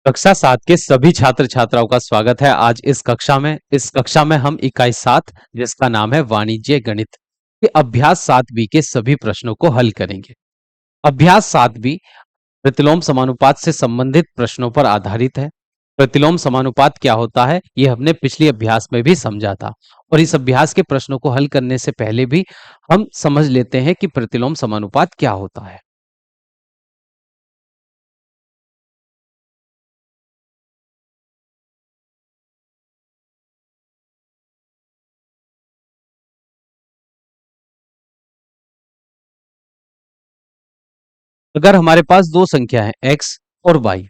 कक्षा 7 के सभी छात्र छात्राओं का स्वागत है आज इस कक्षा में हम इकाई 7 जिसका नाम है वाणिज्य गणित के अभ्यास 7 बी के सभी प्रश्नों को हल करेंगे। अभ्यास 7 बी प्रतिलोम समानुपात से संबंधित प्रश्नों पर आधारित है। प्रतिलोम समानुपात क्या होता है यह हमने पिछली अभ्यास में भी समझा था और इस अभ्यास के प्रश्नों को हल करने से पहले भी हम समझ लेते हैं कि प्रतिलोम समानुपात क्या होता है। अगर हमारे पास दो संख्या है x और y,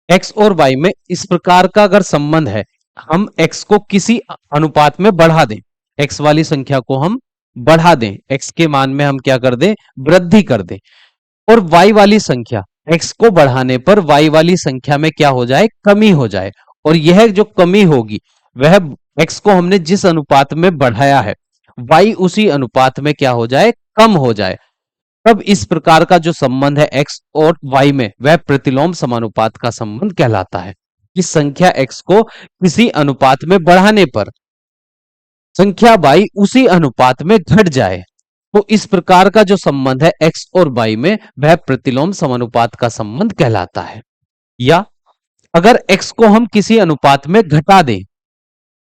x और y में इस प्रकार का अगर संबंध है, हम x को किसी अनुपात में बढ़ा दें, x वाली संख्या को हम बढ़ा दें, x के मान में हम क्या कर दें, वृद्धि कर दें, और y वाली संख्या x को बढ़ाने पर y वाली संख्या में क्या हो जाए, कमी हो जाए, और यह जो कमी होगी वह x को हमने जिस अनुपात में बढ़ाया है y उसी अनुपात में क्या हो जाए, कम हो जाए। तब इस प्रकार का जो संबंध है x और y में वह प्रतिलोम समानुपात का संबंध कहलाता है। कि संख्या x को किसी अनुपात में बढ़ाने पर संख्या y उसी अनुपात में घट जाए, तो इस प्रकार का जो संबंध है x और y में वह प्रतिलोम समानुपात का संबंध कहलाता है। या अगर x को हम किसी अनुपात में घटा दें,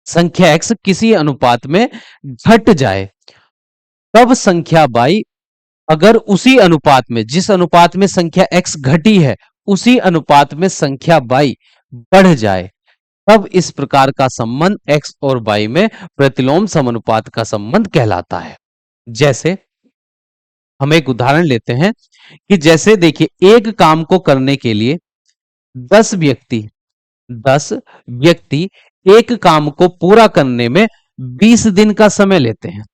संख्या x किसी अनुपात में घट जाए, तब संख्या y अगर उसी अनुपात में, जिस अनुपात में संख्या x घटी है उसी अनुपात में संख्या y बढ़ जाए, तब इस प्रकार का संबंध x और y में प्रतिलोम समानुपात का संबंध कहलाता है। जैसे हम एक उदाहरण लेते हैं कि जैसे देखिए, एक काम को करने के लिए 10 व्यक्ति एक काम को पूरा करने में 20 दिन का समय लेते हैं।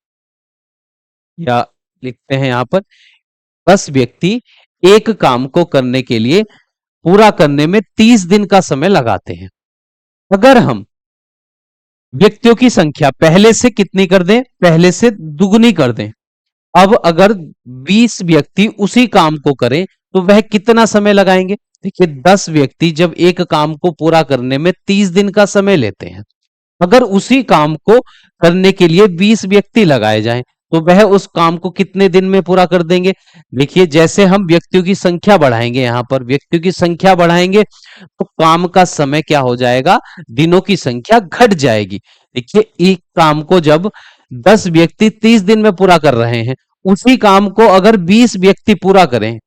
या लिखते हैं यहां पर 10 व्यक्ति एक काम को करने के लिए पूरा करने में 30 दिन का समय लगाते हैं। अगर हम व्यक्तियों की संख्या पहले से कितनी कर दें, पहले से दुगुनी कर दें, अब अगर 20 व्यक्ति उसी काम को करें तो वह कितना समय लगाएंगे। देखिए, 10 व्यक्ति जब एक काम को पूरा करने में 30 दिन का समय लेते हैं, अगर उसी काम को करने के लिए 20 व्यक्ति लगाए जाएं तो वह उस काम को कितने दिन में पूरा कर देंगे। देखिए, जैसे हम व्यक्तियों की संख्या बढ़ाएंगे, यहां पर व्यक्तियों की संख्या बढ़ाएंगे तो काम का समय क्या हो जाएगा, दिनों की संख्या घट जाएगी। देखिए, एक काम को जब 10 व्यक्ति 30 दिन में पूरा कर रहे हैं, उसी काम को अगर 20 व्यक्ति पूरा करें,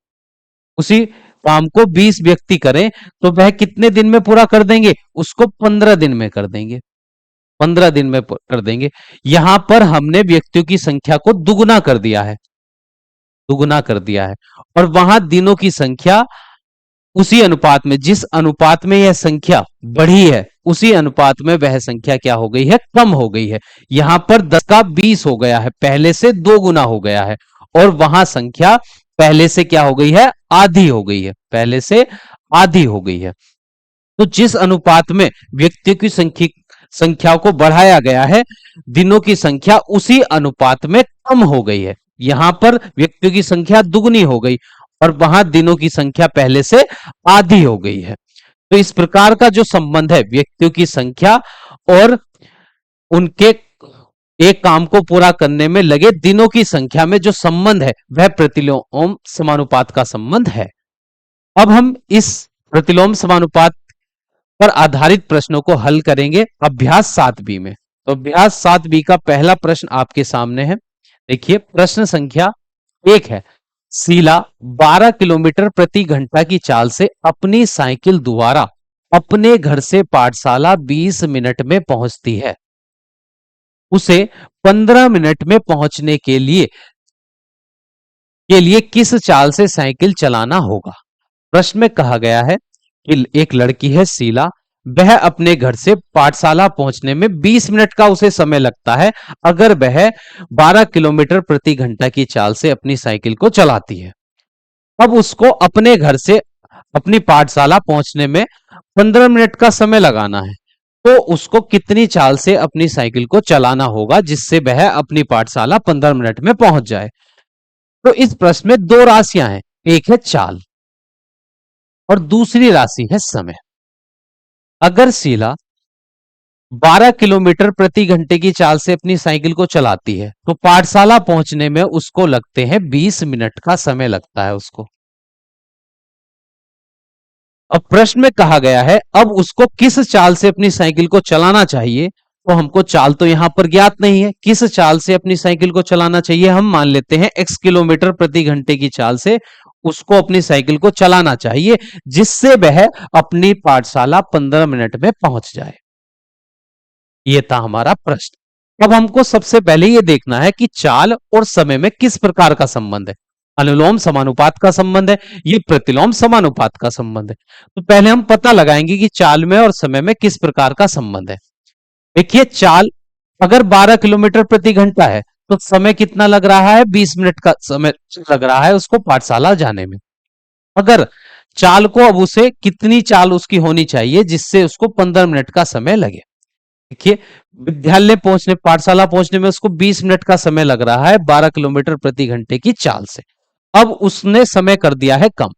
उसी काम को 20 व्यक्ति करें तो वह कितने दिन में पूरा कर देंगे, उसको 15 दिन में कर देंगे, 15 दिन में कर देंगे। यहां पर हमने व्यक्तियों की संख्या को दुगुना कर दिया है, दुगुना कर दिया है, और वहां दिनों की संख्या उसी अनुपात में, जिस अनुपात में यह संख्या बढ़ी है उसी अनुपात में वह संख्या क्या हो गई है, कम हो गई है। यहां पर 10 का 20 हो गया है, पहले से 2 गुना हो गया है, और वहां संख्या पहले से क्या हो गई है, आधी हो गई है, पहले से आधी हो गई है। तो जिस अनुपात में व्यक्तियों की संख्या को बढ़ाया गया है, दिनों की संख्या उसी अनुपात में कम हो गई है। यहां पर व्यक्तियों की संख्या दुगनी हो गई और वहां दिनों की संख्या पहले से आधी हो गई है। तो इस प्रकार का जो संबंध है व्यक्तियों की संख्या और उनके एक काम को पूरा करने में लगे दिनों की संख्या में जो संबंध है वह प्रतिलोम समानुपात का संबंध है। अब हम इस प्रतिलोम समानुपात पर आधारित प्रश्नों को हल करेंगे अभ्यास 7 बी में। तो अभ्यास 7 बी का पहला प्रश्न आपके सामने है। देखिए, प्रश्न संख्या 1 है, शीला 12 किलोमीटर प्रति घंटा की चाल से अपनी साइकिल द्वारा अपने घर से पाठशाला 20 मिनट में पहुंचती है। उसे 15 मिनट में पहुंचने के लिए किस चाल से साइकिल चलाना होगा। प्रश्न में कहा गया है कि एक लड़की है शीला, वह अपने घर से पाठशाला पहुंचने में 20 मिनट का उसे समय लगता है अगर वह 12 किलोमीटर प्रति घंटा की चाल से अपनी साइकिल को चलाती है। अब उसको अपने घर से अपनी पाठशाला पहुंचने में 15 मिनट का समय लगाना है, तो उसको कितनी चाल से अपनी साइकिल को चलाना होगा जिससे वह अपनी पाठशाला 15 मिनट में पहुंच जाए। तो इस प्रश्न में दो राशियां हैं, एक है चाल, और दूसरी राशि है समय। अगर शीला 12 किलोमीटर प्रति घंटे की चाल से अपनी साइकिल को चलाती है तो पाठशाला पहुंचने में उसको लगते हैं 20 मिनट का समय लगता है उसको। अब प्रश्न में कहा गया है अब उसको किस चाल से अपनी साइकिल को चलाना चाहिए। तो हमको चाल तो यहां पर ज्ञात नहीं है, किस चाल से अपनी साइकिल को चलाना चाहिए, हम मान लेते हैं x किलोमीटर प्रति घंटे की चाल से उसको अपनी साइकिल को चलाना चाहिए, जिससे वह अपनी पाठशाला 15 मिनट में पहुंच जाए। यह था हमारा प्रश्न। अब हमको सबसे पहले यह देखना है कि चाल और समय में किस प्रकार का संबंध है। अनुलोम समानुपात का संबंध है, ये प्रतिलोम समानुपात का संबंध है। तो पहले हम पता लगाएंगे कि चाल में और समय में किस प्रकार का संबंध है। देखिए चाल अगर 12 किलोमीटर प्रति घंटा है तो समय कितना लग रहा है, 20 मिनट का समय लग रहा है उसको पाठशाला जाने में। अगर चाल को अब उसे कितनी चाल उसकी होनी चाहिए जिससे उसको 15 मिनट का समय लगे। देखिए विद्यालय पहुंचने पाठशाला पहुंचने में उसको 20 मिनट का समय लग रहा है 12 किलोमीटर प्रति घंटे की चाल से। अब उसने समय कर दिया है कम,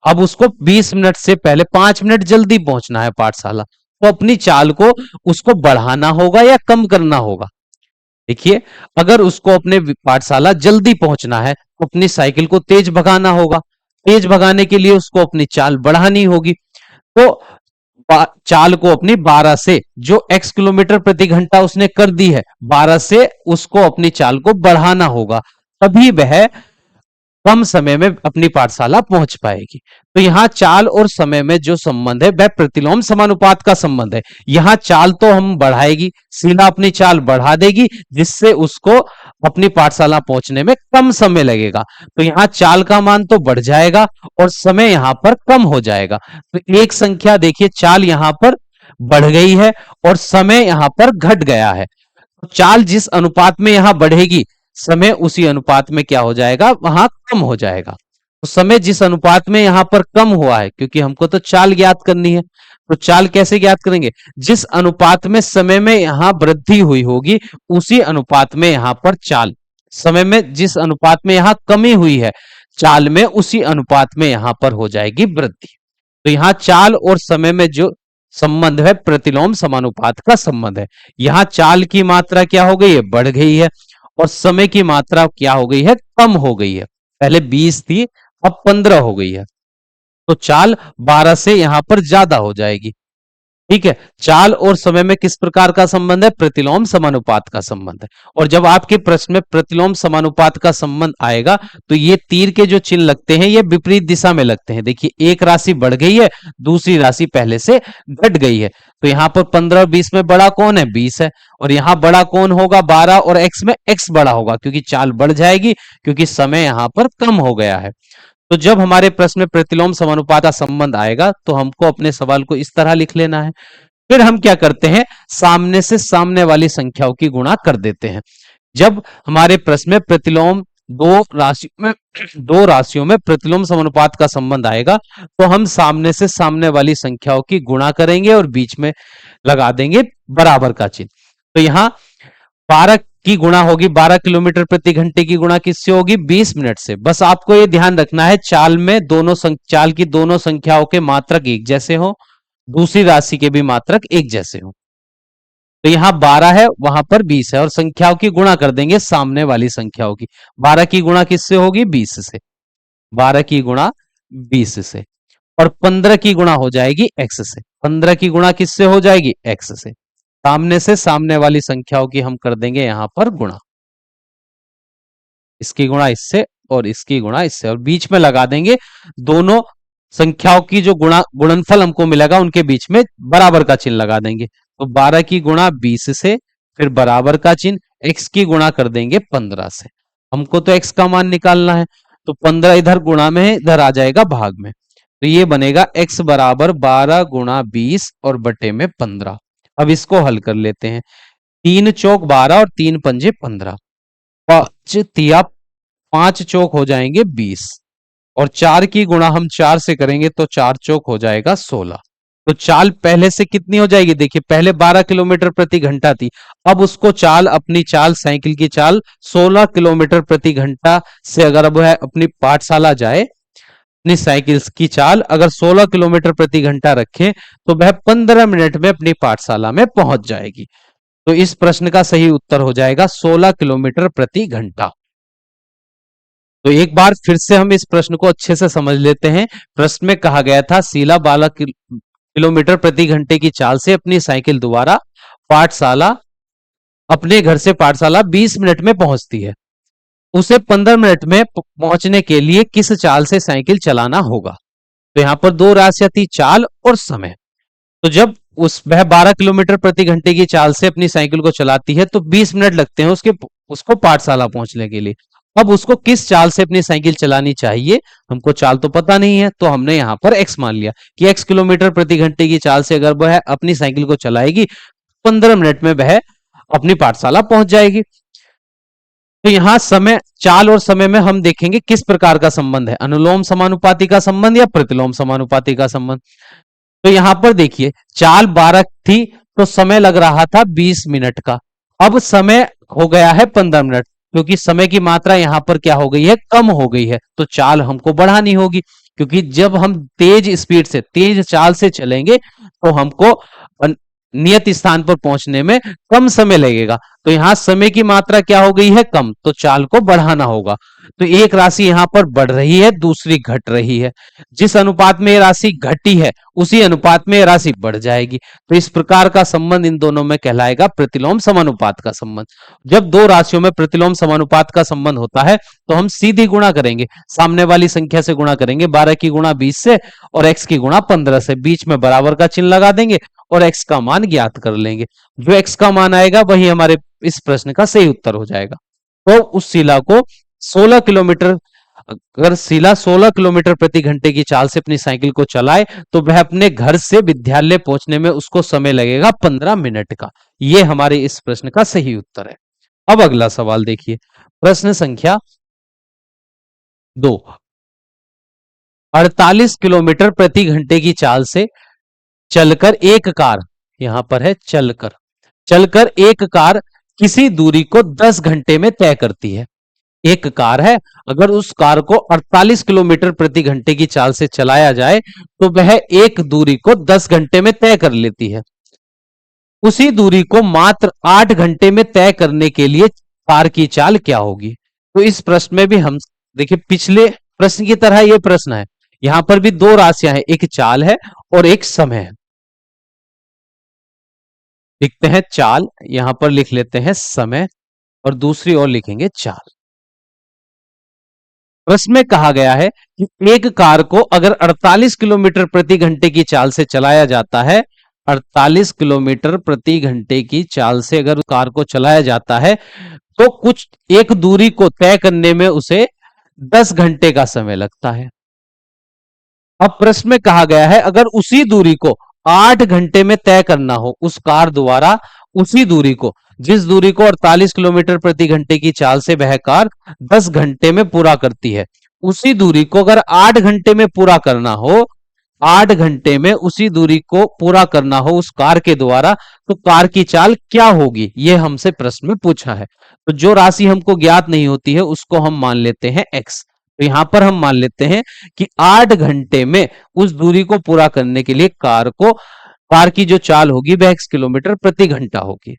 अब उसको 20 मिनट से पहले 5 मिनट जल्दी पहुंचना है पाठशाला, तो अपनी चाल को उसको बढ़ाना होगा या कम करना होगा। देखिए अगर उसको अपने पाठशाला जल्दी पहुंचना है तो अपनी साइकिल को तेज भगाना होगा, तेज भगाने के लिए उसको अपनी चाल बढ़ानी होगी। तो चाल को अपनी 12 से जो x किलोमीटर प्रति घंटा उसने कर दी है 12 से उसको अपनी चाल को बढ़ाना होगा, तभी वह कम समय में अपनी पाठशाला पहुंच पाएगी। तो यहां चाल और समय में जो संबंध है वह प्रतिलोम समानुपात का संबंध है। यहां चाल तो हम बढ़ाएगी, शीला अपनी चाल बढ़ा देगी जिससे उसको अपनी पाठशाला पहुंचने में कम समय लगेगा। तो यहां चाल का मान तो बढ़ जाएगा और समय यहां पर कम हो जाएगा। तो एक संख्या देखिए चाल यहां पर बढ़ गई है और समय यहां पर घट गया है। तो चाल जिस अनुपात में यहां बढ़ेगी समय उसी अनुपात में क्या हो जाएगा, वहां कम हो जाएगा। तो समय जिस अनुपात में यहां पर कम हुआ है, क्योंकि हमको तो चाल ज्ञात करनी है, तो चाल कैसे ज्ञात करेंगे, जिस अनुपात में समय में यहां वृद्धि हुई होगी उसी अनुपात में यहां पर चाल, समय में जिस अनुपात में यहां कमी हुई है चाल में उसी अनुपात में यहां पर हो जाएगी वृद्धि। तो यहां चाल और समय में जो संबंध है प्रतिलोम समानुपात का संबंध है। यहां चाल की मात्रा क्या हो गई है, बढ़ गई है और समय की मात्रा क्या हो गई है, कम हो गई है। पहले 20 थी अब 15 हो गई है, तो चाल 12 से यहां पर ज्यादा हो जाएगी। ठीक है, चाल और समय में किस प्रकार का संबंध है, प्रतिलोम समानुपात का संबंध है। और जब आपके प्रश्न में प्रतिलोम समानुपात का संबंध आएगा तो ये तीर के जो चिन्ह लगते हैं ये विपरीत दिशा में लगते हैं। देखिए एक राशि बढ़ गई है, दूसरी राशि पहले से घट गई है। तो यहां पर 15 और 20 में बड़ा कौन है, 20 है, और यहां बड़ा कौन होगा, 12, और x में x बड़ा होगा क्योंकि चाल बढ़ जाएगी क्योंकि समय यहां पर कम हो गया है। तो जब हमारे प्रश्न में प्रतिलोम समानुपात का संबंध आएगा तो हमको अपने सवाल को इस तरह लिख लेना है। फिर हम क्या करते हैं, सामने से सामने वाली संख्याओं की गुणा कर देते हैं। जब हमारे प्रश्न में प्रतिलोम दो राशियों में प्रतिलोम समानुपात का संबंध आएगा तो हम सामने से सामने वाली संख्याओं की गुणा करेंगे और बीच में लगा देंगे बराबर का चिन्ह। तो यहां 12 की गुणा होगी, 12 किलोमीटर प्रति घंटे की गुणा किससे होगी, 20 मिनट से। बस आपको यह ध्यान रखना है चाल में चाल की दोनों संख्याओं के मात्रक एक जैसे हो, दूसरी राशि के भी मात्रक एक जैसे हो। तो यहां 12 है वहां पर 20 है और संख्याओं की गुणा कर देंगे सामने वाली संख्याओं की। 12 की गुणा किससे होगी, 20 से, 12 की गुणा 20 से, और 15 की गुणा हो जाएगी x से। 15 की गुणा किससे हो जाएगी, x से। सामने से सामने वाली संख्याओं की हम कर देंगे यहां पर गुणा, इसकी गुणा इससे और इसकी गुणा इससे, और बीच में लगा देंगे दोनों संख्याओं की जो गुणनफल हमको मिलेगा उनके बीच में बराबर का चिन्ह लगा देंगे। तो 12 की गुणा 20 से, फिर बराबर का चिन्ह, x की गुणा कर देंगे 15 से। हमको तो x का मान निकालना है तो 15 इधर गुणा में है, इधर आ जाएगा भाग में। तो ये बनेगा x बराबर 12 गुणा 20 और बटे में 15। अब इसको हल कर लेते हैं, 3 चौक 12 और 3 पंजे 15, 5 तिया 5 चौक हो जाएंगे 20, और 4 की गुणा हम 4 से करेंगे तो 4 चौक हो जाएगा 16। तो चाल पहले से कितनी हो जाएगी, देखिए पहले 12 किलोमीटर प्रति घंटा थी, अब उसको चाल अपनी चाल साइकिल की चाल 16 किलोमीटर प्रति घंटा से अगर अब है अपनी पाठशाला जाए अपनी साइकिल की चाल अगर 16 किलोमीटर प्रति घंटा रखें तो वह 15 मिनट में अपनी पाठशाला में पहुंच जाएगी। तो इस प्रश्न का सही उत्तर हो जाएगा 16 किलोमीटर प्रति घंटा। तो एक बार फिर से हम इस प्रश्न को अच्छे से समझ लेते हैं। प्रश्न में कहा गया था शीला 12 किलोमीटर प्रति घंटे की चाल से अपनी साइकिल द्वारा पाठशाला अपने घर से पाठशाला 20 मिनट में पहुंचती है। उसे 15 मिनट में पहुंचने के लिए किस चाल से साइकिल चलाना होगा। तो यहां पर दो राशियां थी, चाल और समय। तो जब वह 12 किलोमीटर प्रति घंटे की चाल से अपनी साइकिल को चलाती है तो 20 मिनट लगते हैं उसको पाठशाला पहुंचने के लिए। अब उसको किस चाल से अपनी साइकिल चलानी चाहिए, हमको चाल तो पता नहीं है, तो हमने यहां पर x मान लिया कि x किलोमीटर प्रति घंटे की चाल से अगर वह अपनी साइकिल को चलाएगी 15 मिनट में वह अपनी पाठशाला पहुंच जाएगी। तो यहां समय, चाल और समय में हम देखेंगे किस प्रकार का संबंध है, अनुलोम समानुपाती का संबंध या प्रतिलोम समानुपाती का संबंध। तो यहां पर देखिए चाल 12 थी तो समय लग रहा था 20 मिनट का, अब समय हो गया है 15 मिनट, क्योंकि समय की मात्रा यहां पर क्या हो गई है, कम हो गई है। तो चाल हमको बढ़ानी होगी, क्योंकि जब हम तेज स्पीड से, तेज चाल से चलेंगे तो हमको नियत स्थान पर पहुंचने में कम समय लगेगा। तो यहां समय की मात्रा क्या हो गई है, कम, तो चाल को बढ़ाना होगा। तो एक राशि यहां पर बढ़ रही है, दूसरी घट रही है। जिस अनुपात में ये राशि घटी है उसी अनुपात में ये राशि बढ़ जाएगी। तो इस प्रकार का संबंध इन दोनों में कहलाएगा प्रतिलोम समानुपात का संबंध। जब दो राशियों में प्रतिलोम समानुपात का संबंध होता है तो हम सीधी गुणा करेंगे, सामने वाली संख्या से गुणा करेंगे, 12 की गुणा 20 से और x की गुणा 15 से, बीच में बराबर का चिन्ह लगा देंगे और x का मान ज्ञात कर लेंगे। जो x का मान आएगा वही हमारे इस प्रश्न का सही उत्तर हो जाएगा। तो उस शिला को 16 किलोमीटर, अगर शिला 16 किलोमीटर प्रति घंटे की चाल से अपनी साइकिल को चलाए तो वह अपने घर से विद्यालय पहुंचने में उसको समय लगेगा 15 मिनट का। यह हमारे इस प्रश्न का सही उत्तर है। अब अगला सवाल देखिए, प्रश्न संख्या 2। 48 किलोमीटर प्रति घंटे की चाल से चलकर एक कार, यहां पर है चलकर, चलकर एक कार किसी दूरी को 10 घंटे में तय करती है। एक कार है, अगर उस कार को 48 किलोमीटर प्रति घंटे की चाल से चलाया जाए तो वह एक दूरी को 10 घंटे में तय कर लेती है। उसी दूरी को मात्र 8 घंटे में तय करने के लिए कार की चाल क्या होगी। तो इस प्रश्न में भी हम देखिए पिछले प्रश्न की तरह यह प्रश्न है, यहां पर भी दो राशियां हैं, एक चाल है और एक समय है। लिखते हैं चाल, यहां पर लिख लेते हैं समय और दूसरी ओर लिखेंगे चाल। प्रश्न में कहा गया है कि एक कार को अगर 48 किलोमीटर प्रति घंटे की चाल से चलाया जाता है, 48 किलोमीटर प्रति घंटे की चाल से अगर कार को चलाया जाता है तो कुछ एक दूरी को तय करने में उसे 10 घंटे का समय लगता है। अब प्रश्न में कहा गया है अगर उसी दूरी को 8 घंटे में तय करना हो, उस कार द्वारा उसी दूरी को, जिस दूरी को 48 किलोमीटर प्रति घंटे की चाल से वह कार 10 घंटे में पूरा करती है, उसी दूरी को अगर 8 घंटे में पूरा करना हो, 8 घंटे में उसी दूरी को पूरा करना हो उस कार के द्वारा, तो कार की चाल क्या होगी, यह हमसे प्रश्न में पूछा है। तो जो राशि हमको ज्ञात नहीं होती है उसको हम मान लेते हैं x। तो यहां पर हम मान लेते हैं कि 8 घंटे में उस दूरी को पूरा करने के लिए कार की जो चाल होगी वह x किलोमीटर प्रति घंटा होगी।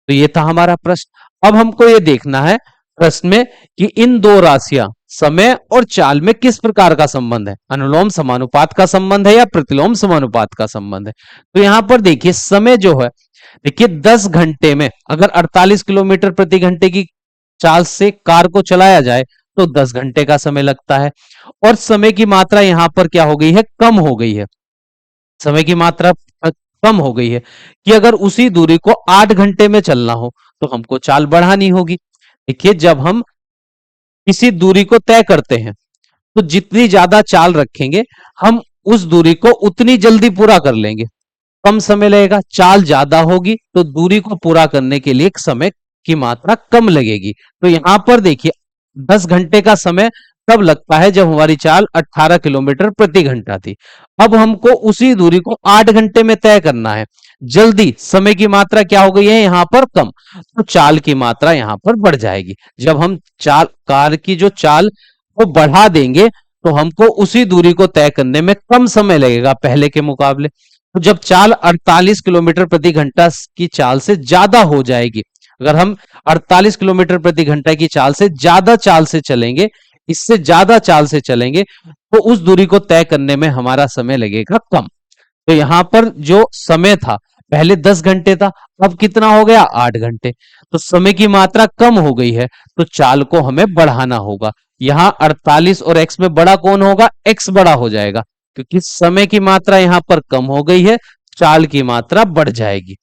तो ये था हमारा प्रश्न। अब हमको ये देखना है प्रश्न में कि इन दो राशियां समय और चाल में किस प्रकार का संबंध है, अनुलोम समानुपात का संबंध है या प्रतिलोम समानुपात का संबंध है। तो यहां पर देखिए समय जो है, देखिए 10 घंटे में अगर 48 किलोमीटर प्रति घंटे की चाल से कार को चलाया जाए तो 10 घंटे का समय लगता है, और समय की मात्रा यहां पर क्या हो गई है, कम हो गई है। समय की मात्रा कम हो गई है कि अगर उसी दूरी को 8 घंटे में चलना हो तो हमको चाल बढ़ानी होगी। देखिए जब हम किसी दूरी को तय करते हैं तो जितनी ज्यादा चाल रखेंगे हम उस दूरी को उतनी जल्दी पूरा कर लेंगे, कम समय लगेगा। चाल ज्यादा होगी तो दूरी को पूरा करने के लिए समय की मात्रा कम लगेगी। तो यहां पर देखिए 10 घंटे का समय तब लगता है जब हमारी चाल 18 किलोमीटर प्रति घंटा थी। अब हमको उसी दूरी को 8 घंटे में तय करना है, जल्दी, समय की मात्रा क्या हो गई है यहां पर कम, तो चाल की मात्रा यहां पर बढ़ जाएगी। जब हम कार की जो चाल को बढ़ा देंगे तो हमको उसी दूरी को तय करने में कम समय लगेगा पहले के मुकाबले। तो जब चाल 48 किलोमीटर प्रति घंटा की चाल से ज्यादा हो जाएगी, अगर हम 48 किलोमीटर प्रति घंटा की चाल से ज्यादा चाल से चलेंगे, इससे ज्यादा चाल से चलेंगे, तो उस दूरी को तय करने में हमारा समय लगेगा कम। तो यहां पर जो समय था पहले 10 घंटे था, अब कितना हो गया 8 घंटे। तो समय की मात्रा कम हो गई है, तो चाल को हमें बढ़ाना होगा। यहां 48 और x में बड़ा कौन होगा, x बड़ा हो जाएगा, क्योंकि समय की मात्रा यहां पर कम हो गई है, चाल की मात्रा बढ़ जाएगी।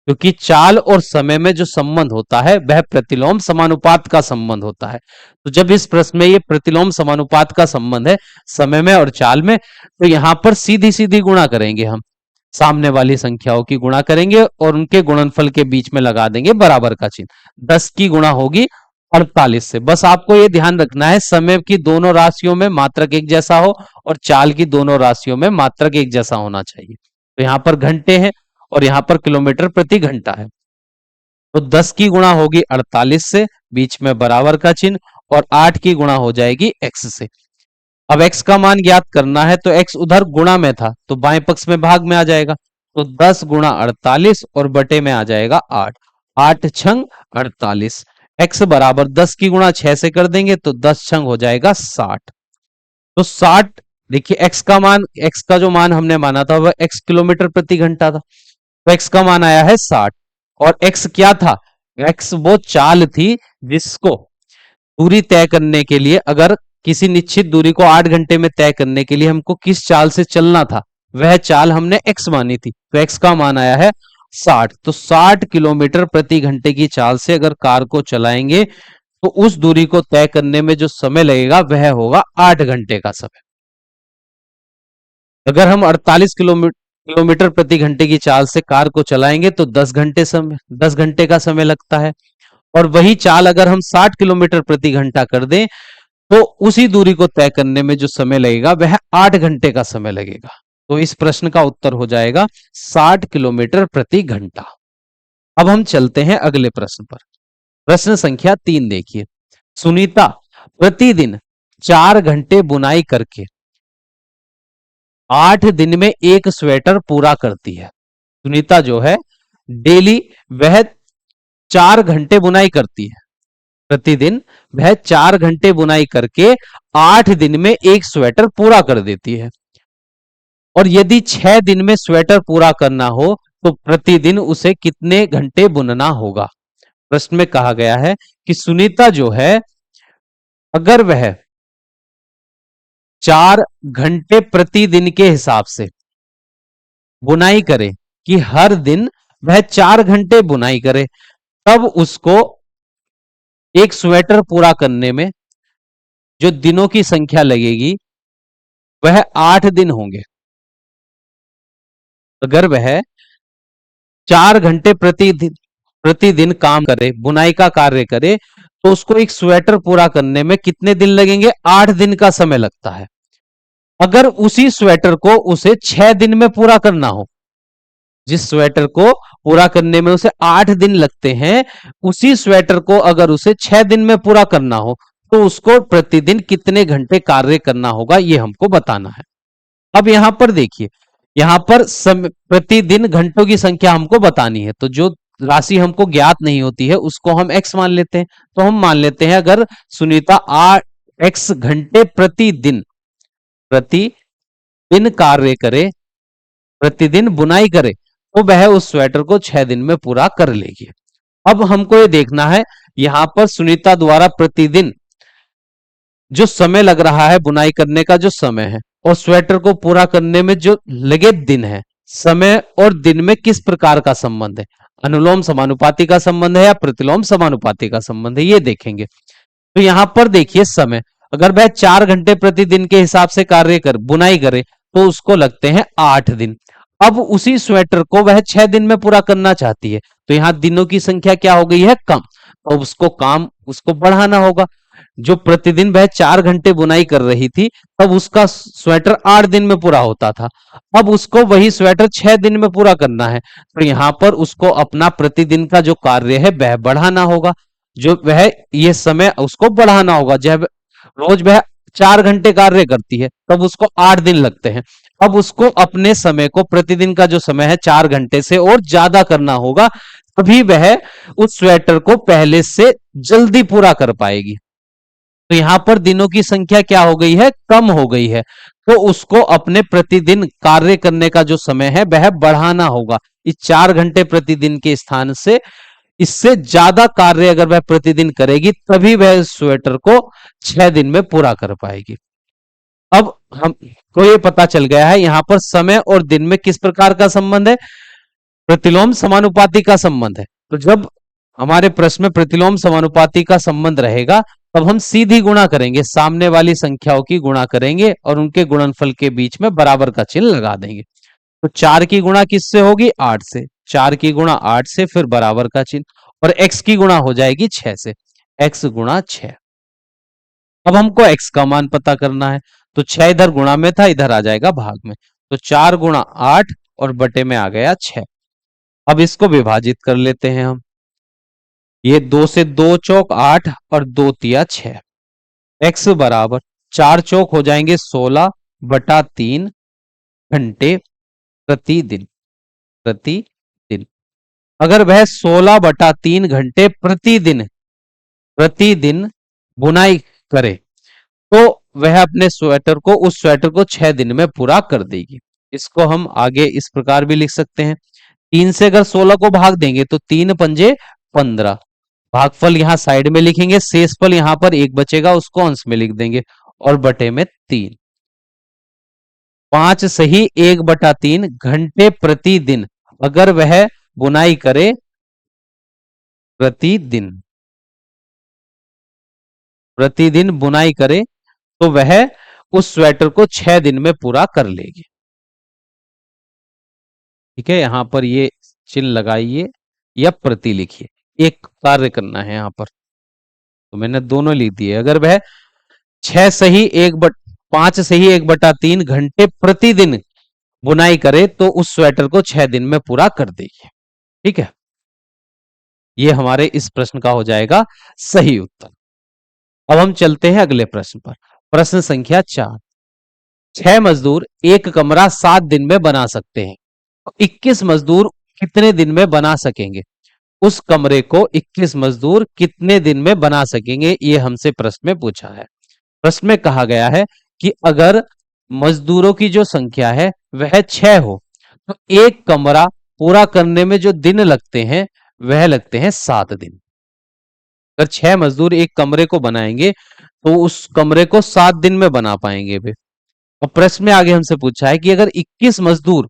क्योंकि चाल और समय में जो संबंध होता है वह प्रतिलोम समानुपात का संबंध होता है। तो जब इस प्रश्न में ये प्रतिलोम समानुपात का संबंध है समय में और चाल में, तो यहां पर सीधी सीधी गुणा करेंगे, हम सामने वाली संख्याओं की गुणा करेंगे और उनके गुणनफल के बीच में लगा देंगे बराबर का चिन्ह। 10 की गुणा होगी 48 से। बस आपको ये ध्यान रखना है समय की दोनों राशियों में मात्रक एक जैसा हो और चाल की दोनों राशियों में मात्रक एक जैसा होना चाहिए। तो यहां पर घंटे हैं और यहां पर किलोमीटर प्रति घंटा है। तो 10 की गुणा होगी 48 से, बीच में बराबर का चिन्ह, और 8 की गुणा हो जाएगी x से। अब x का मान ज्ञात करना है, तो x उधर गुणा में था तो बाएं पक्ष में भाग में आ जाएगा। तो 10 गुणा 48 और बटे में आ जाएगा 8, 8 छंग 48। x बराबर 10 की गुणा 6 से कर देंगे तो 10 छंग हो जाएगा 60। तो 60, देखिए x का जो मान हमने माना था वह x किलोमीटर प्रति घंटा था, तो x का मान आया है 60। और x क्या था, x वो चाल थी जिसको दूरी तय करने के लिए, अगर किसी निश्चित दूरी को 8 घंटे में तय करने के लिए हमको किस चाल से चलना था, वह चाल हमने x मानी थी, तो x का मान आया है 60। तो 60 किलोमीटर प्रति घंटे की चाल से अगर कार को चलाएंगे तो उस दूरी को तय करने में जो समय लगेगा वह होगा 8 घंटे का समय। अगर हम 48 किलोमीटर प्रति घंटे की चाल से कार को चलाएंगे तो 10 घंटे का समय लगता है। और वही चाल अगर हम 60 किलोमीटर प्रति घंटा कर दें तो उसी दूरी को तय करने में जो समय लगेगा वह 8 घंटे का समय लगेगा। तो इस प्रश्न का उत्तर हो जाएगा 60 किलोमीटर प्रति घंटा। अब हम चलते हैं अगले प्रश्न पर। प्रश्न संख्या 3 देखिए। सुनीता प्रतिदिन 4 घंटे बुनाई करके 8 दिन में एक स्वेटर पूरा करती है। सुनीता जो है डेली वह 4 घंटे बुनाई करती है, प्रतिदिन वह 4 घंटे बुनाई करके 8 दिन में एक स्वेटर पूरा कर देती है। और यदि 6 दिन में स्वेटर पूरा करना हो तो प्रतिदिन उसे कितने घंटे बुनना होगा। प्रश्न में कहा गया है कि सुनीता जो है अगर वह 4 घंटे प्रतिदिन के हिसाब से बुनाई करे, कि हर दिन वह 4 घंटे बुनाई करे, तब उसको एक स्वेटर पूरा करने में जो दिनों की संख्या लगेगी वह 8 दिन होंगे। अगर वह 4 घंटे प्रतिदिन काम करे, बुनाई का कार्य करे, तो उसको एक स्वेटर पूरा करने में कितने दिन लगेंगे, 8 दिन का समय लगता है। अगर उसी स्वेटर को उसे 6 दिन में पूरा करना हो, जिस स्वेटर को पूरा करने में उसे 8 दिन लगते हैं, उसी स्वेटर को अगर उसे 6 दिन में पूरा करना हो तो उसको प्रतिदिन कितने घंटे कार्य करना होगा, यह हमको बताना है। अब यहां पर देखिए, यहां पर प्रतिदिन घंटों की संख्या हमको बतानी है, तो जो राशि हमको ज्ञात नहीं होती है उसको हम x मान लेते हैं। तो हम मान लेते हैं अगर सुनीता 8 घंटे प्रतिदिन कार्य करे, प्रतिदिन बुनाई करे, तो वह उस स्वेटर को 6 दिन में पूरा कर लेगी। अब हमको ये देखना है यहां पर सुनीता द्वारा प्रतिदिन जो समय लग रहा है, बुनाई करने का जो समय है और स्वेटर को पूरा करने में जो लगे दिन है, समय और दिन में किस प्रकार का संबंध है, अनुलोम समानुपाती का संबंध है या प्रतिलोम समानुपाती का संबंध है, ये देखेंगे। तो यहां पर देखिए समय, अगर वह 4 घंटे प्रतिदिन के हिसाब से बुनाई करे तो उसको लगते हैं 8 दिन। अब उसी स्वेटर को वह 6 दिन में पूरा करना चाहती है, तो यहां दिनों की संख्या क्या हो गई है, कम, तो उसको बढ़ाना होगा। जो प्रतिदिन वह 4 घंटे बुनाई कर रही थी तब उसका स्वेटर 8 दिन में पूरा होता था, अब उसको वही स्वेटर 6 दिन में पूरा करना है, तो यहां पर उसको अपना प्रतिदिन का जो कार्य है वह बढ़ाना होगा, जो वह ये समय उसको बढ़ाना होगा। जब रोज वह 4 घंटे कार्य करती है, तब उसको 8 दिन लगते हैं। अब उसको अपने समय को, प्रतिदिन का जो समय है 4 घंटे से और ज्यादा करना होगा, तभी वह उस स्वेटर को पहले से जल्दी पूरा कर पाएगी। तो यहां पर दिनों की संख्या क्या हो गई है, कम हो गई है। तो उसको अपने प्रतिदिन कार्य करने का जो समय है वह बढ़ाना होगा। इस 4 घंटे प्रतिदिन के स्थान से इससे ज्यादा कार्य अगर वह प्रतिदिन करेगी, तभी वह इस स्वेटर को 6 दिन में पूरा कर पाएगी। अब हमको ये पता चल गया है यहां पर समय और दिन में किस प्रकार का संबंध है, प्रतिलोम समानुपाती का संबंध है। तो जब हमारे प्रश्न में प्रतिलोम समानुपाती का संबंध रहेगा, तब हम सीधी गुणा करेंगे, सामने वाली संख्याओं की गुणा करेंगे और उनके गुणनफल के बीच में बराबर का चिन्ह लगा देंगे। तो 4 की गुणा किससे होगी, 8 से। 4 की गुणा 8 से, फिर बराबर का चिन्ह, और x की गुणा हो जाएगी 6 से, x गुणा 6। अब हमको x का मान पता करना है, तो 6 इधर गुणा में था, इधर आ जाएगा भाग में। तो 4 गुणा 8 और बटे में आ गया 6। अब इसको विभाजित कर लेते हैं हम। ये 2 से 2 चौक 8 और 2 तिया 6। x बराबर 4 चौक हो जाएंगे 16 बटा 3 घंटे प्रतिदिन। प्रतिदिन अगर वह 16 बटा 3 घंटे प्रतिदिन प्रतिदिन बुनाई करे, तो वह अपने स्वेटर को, उस स्वेटर को 6 दिन में पूरा कर देगी। इसको हम आगे इस प्रकार भी लिख सकते हैं। 3 से अगर 16 को भाग देंगे तो 3 पंजे 15। भागफल यहां साइड में लिखेंगे, शेषफल यहां पर 1 बचेगा, उसको अंश में लिख देंगे, और बटे में 3। 5 सही 1/3 घंटे प्रतिदिन अगर वह बुनाई करे, प्रतिदिन प्रतिदिन बुनाई करे, तो वह उस स्वेटर को 6 दिन में पूरा कर लेगी। ठीक है, यहां पर ये चिन्ह लगाइए या प्रति लिखिए, एक कार्य करना है यहां पर। तो मैंने दोनों लिख दिए। अगर वह 6 सही 5 सही 1/3 घंटे प्रतिदिन बुनाई करे, तो उस स्वेटर को 6 दिन में पूरा कर देगी। ठीक है, ये हमारे इस प्रश्न का हो जाएगा सही उत्तर। अब हम चलते हैं अगले प्रश्न पर। प्रश्न संख्या 4। 6 मजदूर एक कमरा 7 दिन में बना सकते हैं, 21 मजदूर कितने दिन में बना सकेंगे? उस कमरे को 21 मजदूर कितने दिन में बना सकेंगे, ये हमसे प्रश्न में पूछा है। प्रश्न में कहा गया है कि अगर मजदूरों की जो संख्या है वह 6 हो, तो एक कमरा पूरा करने में जो दिन लगते हैं वह लगते हैं 7 दिन। अगर 6 मजदूर एक कमरे को बनाएंगे, तो उस कमरे को 7 दिन में बना पाएंगे वे। और प्रश्न में आगे हमसे पूछा है कि अगर 21 मजदूर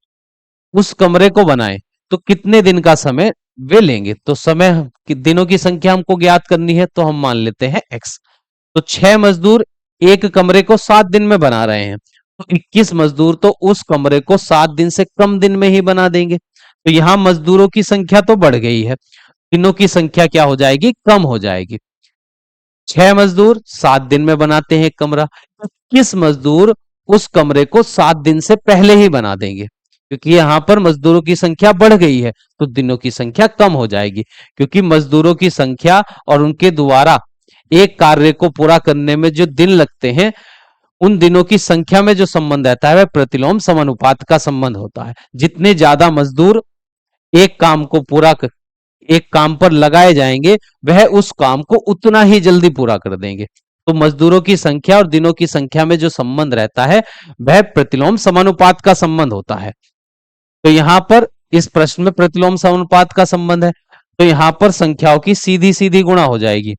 उस कमरे को बनाए, तो कितने दिन का समय वे लेंगे? तो समय कि दिनों की संख्या हमको ज्ञात करनी है, तो हम मान लेते हैं x। तो 6 मजदूर एक कमरे को 7 दिन में बना रहे हैं, तो 21 मजदूर तो उस कमरे को 7 दिन से कम दिन में ही बना देंगे। तो यहां मजदूरों की संख्या तो बढ़ गई है, दिनों की संख्या क्या हो जाएगी, कम हो जाएगी। 6 मजदूर 7 दिन में बनाते हैं एक कमरा, 21 मजदूर उस कमरे को 7 दिन से पहले ही बना देंगे। क्योंकि यहां पर मजदूरों की संख्या बढ़ गई है, तो दिनों की संख्या कम हो जाएगी। क्योंकि मजदूरों की संख्या और उनके द्वारा एक कार्य को पूरा करने में जो दिन लगते हैं, उन दिनों की संख्या में जो संबंध रहता है वह प्रतिलोम समानुपात का संबंध होता है। जितने ज्यादा मजदूर एक काम को पूरा कर, एक काम पर लगाए जाएंगे, वह उस काम को उतना ही जल्दी पूरा कर देंगे। तो मजदूरों की संख्या और दिनों की संख्या में जो संबंध रहता है वह प्रतिलोम समानुपात का संबंध होता है। तो यहां पर इस प्रश्न में प्रतिलोम समानुपात का संबंध है, तो यहां पर संख्याओं की सीधी सीधी गुणा हो जाएगी।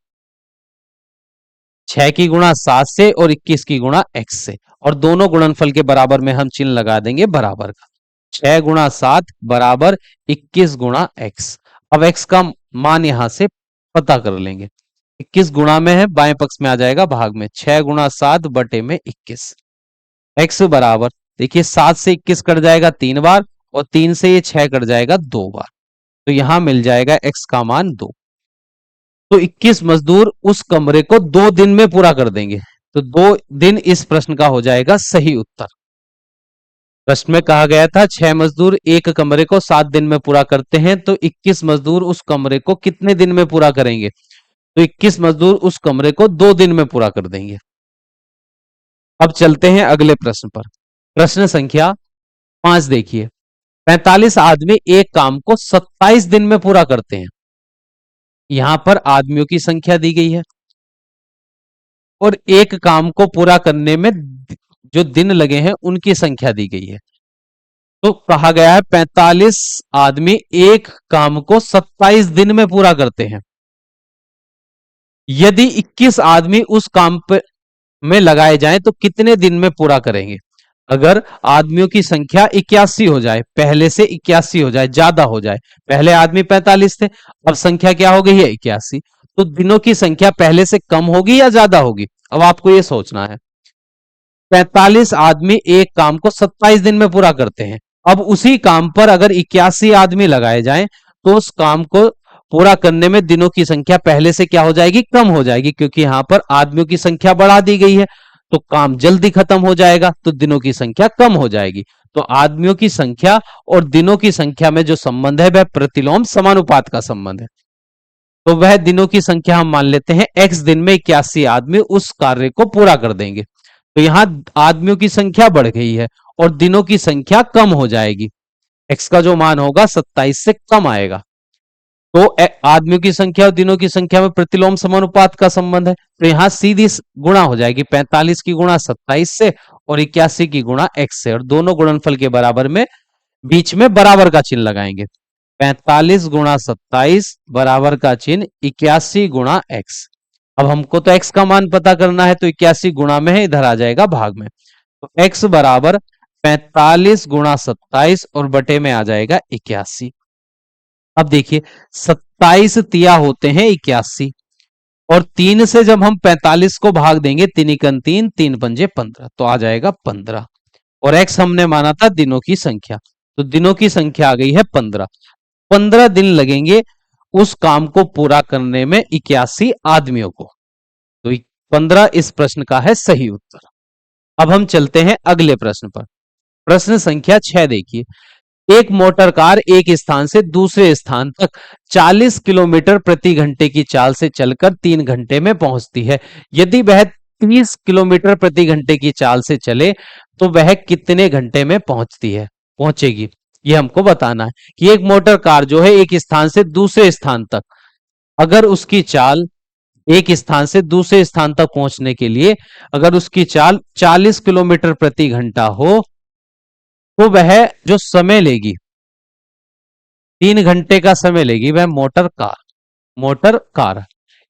6 की गुणा 7 से और 21 की गुणा x से, और दोनों गुणनफल के बराबर में हम चिन्ह लगा देंगे बराबर का। 6 गुणा 7 बराबर 21 गुणा x। अब x का मान यहां से पता कर लेंगे। 21 गुणा में है, बाएं पक्ष में आ जाएगा भाग में। 6 गुणा 7 बटे में 21। x बराबर, देखिए 7 से 21 कट जाएगा 3 बार, और 3 से ये 6 कट जाएगा 2 बार। तो यहां मिल जाएगा x का मान 2। तो 21 मजदूर उस कमरे को 2 दिन में पूरा कर देंगे। तो 2 दिन इस प्रश्न का हो जाएगा सही उत्तर। प्रश्न में कहा गया था 6 मजदूर एक कमरे को 7 दिन में पूरा करते हैं, तो 21 मजदूर उस कमरे को कितने दिन में पूरा करेंगे? तो 21 मजदूर उस कमरे को 2 दिन में पूरा कर देंगे। अब चलते हैं अगले प्रश्न पर। प्रश्न संख्या 5 देखिए। 45 आदमी एक काम को 27 दिन में पूरा करते हैं। यहां पर आदमियों की संख्या दी गई है और एक काम को पूरा करने में जो दिन लगे हैं उनकी संख्या दी गई है। तो कहा गया है 45 आदमी एक काम को 27 दिन में पूरा करते हैं। यदि 21 आदमी उस काम में लगाए जाएं तो कितने दिन में पूरा करेंगे? अगर आदमियों की संख्या 81 हो जाए, पहले से 81 हो जाए, ज्यादा हो जाए, पहले आदमी 45 थे, अब संख्या क्या हो गई है 81, तो दिनों की संख्या पहले से कम होगी या ज्यादा होगी? अब आपको यह सोचना है। 45 आदमी एक काम को 27 दिन में पूरा करते हैं। अब उसी काम पर अगर 81 आदमी लगाए जाएं तो उस काम को पूरा करने में दिनों की संख्या पहले से क्या हो जाएगी? कम हो जाएगी, क्योंकि यहां पर आदमियों की संख्या बढ़ा दी गई है तो काम जल्दी खत्म हो जाएगा, तो दिनों की संख्या कम हो जाएगी। तो आदमियों की संख्या और दिनों की संख्या में जो संबंध है वह प्रतिलोम समानुपात का संबंध है। तो वह दिनों की संख्या हम मान लेते हैं x दिन में 81 आदमी उस कार्य को पूरा कर देंगे। तो यहां आदमियों की संख्या बढ़ गई है और दिनों की संख्या कम हो जाएगी। x का जो मान होगा 27 से कम आएगा। तो आदमियों की संख्या और दिनों की संख्या में प्रतिलोम समानुपात का संबंध है, तो यहां सीधी गुणा हो जाएगी। 45 की गुणा 27 से और 81 की गुणा x से, और दोनों गुणनफल के बराबर में बीच में बराबर का चिन्ह लगाएंगे। 45 गुणा 27 बराबर का चिन्ह 81 गुणा x। अब हमको तो x का मान पता करना है, तो 81 गुणा में है, इधर आ जाएगा भाग में। तो x बराबर 45 गुणा 27 और बटे में आ जाएगा 81। अब देखिए 27 तिया होते हैं 81, और 3 से जब हम 45 को भाग देंगे, 3 एकम 3, 3 पंजे 15, तो आ जाएगा 15। और x हमने माना था दिनों की संख्या, तो दिनों की संख्या आ गई है 15। 15 दिन लगेंगे उस काम को पूरा करने में 81 आदमियों को। तो 15 इस प्रश्न का है सही उत्तर। अब हम चलते हैं अगले प्रश्न पर। प्रश्न संख्या 6 देखिए। एक मोटर कार एक स्थान से दूसरे स्थान तक 40 किलोमीटर प्रति घंटे की चाल से चलकर 3 घंटे में पहुंचती है। यदि वह 30 किलोमीटर प्रति घंटे की चाल से चले तो वह कितने घंटे में पहुंचेगी? यह हमको बताना है कि एक मोटर कार जो है एक स्थान से दूसरे स्थान तक, अगर उसकी चाल एक स्थान से दूसरे स्थान तक पहुंचने के लिए अगर उसकी चाल 40 किलोमीटर प्रति घंटा हो तो वह जो समय लेगी, 3 घंटे का समय लेगी, वह मोटर कार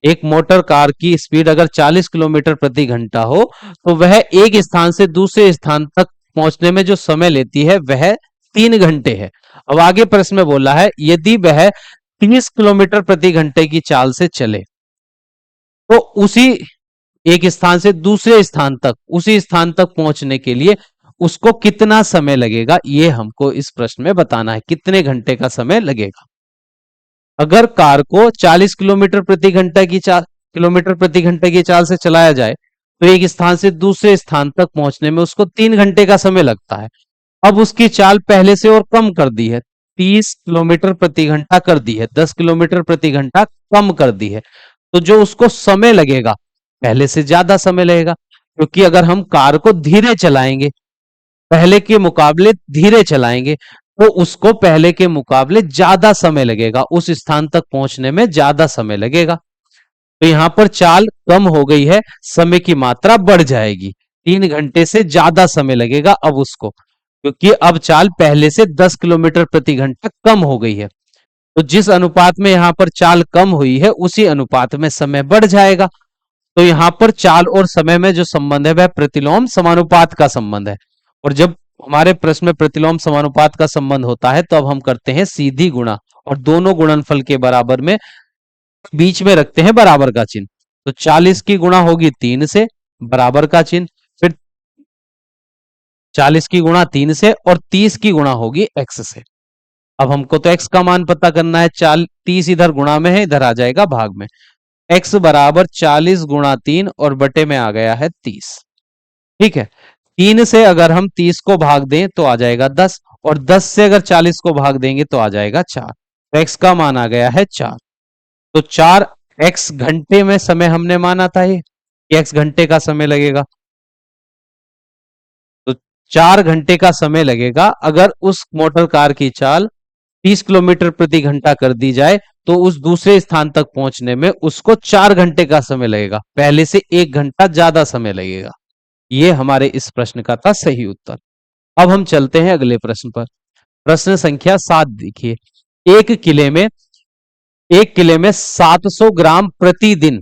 एक मोटर कार की स्पीड अगर 40 किलोमीटर प्रति घंटा हो तो वह एक स्थान से दूसरे स्थान तक पहुंचने में जो समय लेती है वह 3 घंटे है। अब आगे प्रश्न में बोला है यदि वह 30 किलोमीटर प्रति घंटे की चाल से चले तो उसी एक स्थान से दूसरे स्थान तक उसी स्थान तक पहुंचने के लिए उसको कितना समय लगेगा, ये हमको इस प्रश्न में बताना है। कितने घंटे का समय लगेगा? अगर कार को 40 किलोमीटर प्रति घंटे की चाल से चलाया जाए तो एक स्थान से दूसरे स्थान तक पहुंचने में उसको 3 घंटे का समय लगता है। अब उसकी चाल पहले से और कम कर दी है, 30 किलोमीटर प्रति घंटा कर दी है, 10 किलोमीटर प्रति घंटा कम कर दी है, तो जो उसको समय लगेगा पहले से ज्यादा समय लगेगा। क्योंकि अगर हम कार को धीरे चलाएंगे, पहले के मुकाबले धीरे चलाएंगे, तो उसको पहले के मुकाबले ज्यादा समय लगेगा, उस स्थान तक पहुंचने में ज्यादा समय लगेगा। तो यहां पर चाल कम हो गई है, समय की मात्रा बढ़ जाएगी, 3 घंटे से ज्यादा समय लगेगा अब उसको, क्योंकि अब चाल पहले से 10 किलोमीटर प्रति घंटा कम हो गई है। तो जिस अनुपात में यहां पर चाल कम हुई है उसी अनुपात में समय बढ़ जाएगा। तो यहां पर चाल और समय में जो संबंध है वह प्रतिलोम समानुपात का संबंध है। और जब हमारे प्रश्न में प्रतिलोम समानुपात का संबंध होता है तो अब हम करते हैं सीधी गुणा, और दोनों गुणनफल के बराबर में बीच में रखते हैं बराबर का चिन्ह। तो 40 की गुणा होगी 3 से, बराबर का चिन्ह, फिर 40 की गुणा 3 से, और 30 की गुणा होगी x से। अब हमको तो x का मान पता करना है, 30 इधर गुणा में है, इधर आ जाएगा भाग में। x बराबर 40 गुणा 3 और बटे में आ गया है 30। ठीक है, 3 से अगर हम 30 को भाग दें तो आ जाएगा 10, और 10 से अगर 40 को भाग देंगे तो आ जाएगा 4। तो x का मान आ गया है 4। तो 4 x घंटे में समय हमने माना था, ये x घंटे का समय लगेगा। 4 घंटे का समय लगेगा। अगर उस मोटर कार की चाल 30 किलोमीटर प्रति घंटा कर दी जाए तो उस दूसरे स्थान तक पहुंचने में उसको 4 घंटे का समय लगेगा, पहले से 1 घंटा ज्यादा समय लगेगा। ये हमारे इस प्रश्न का था सही उत्तर। अब हम चलते हैं अगले प्रश्न पर। प्रश्न संख्या 7 देखिए। एक किले में एक किले में 700 ग्राम प्रतिदिन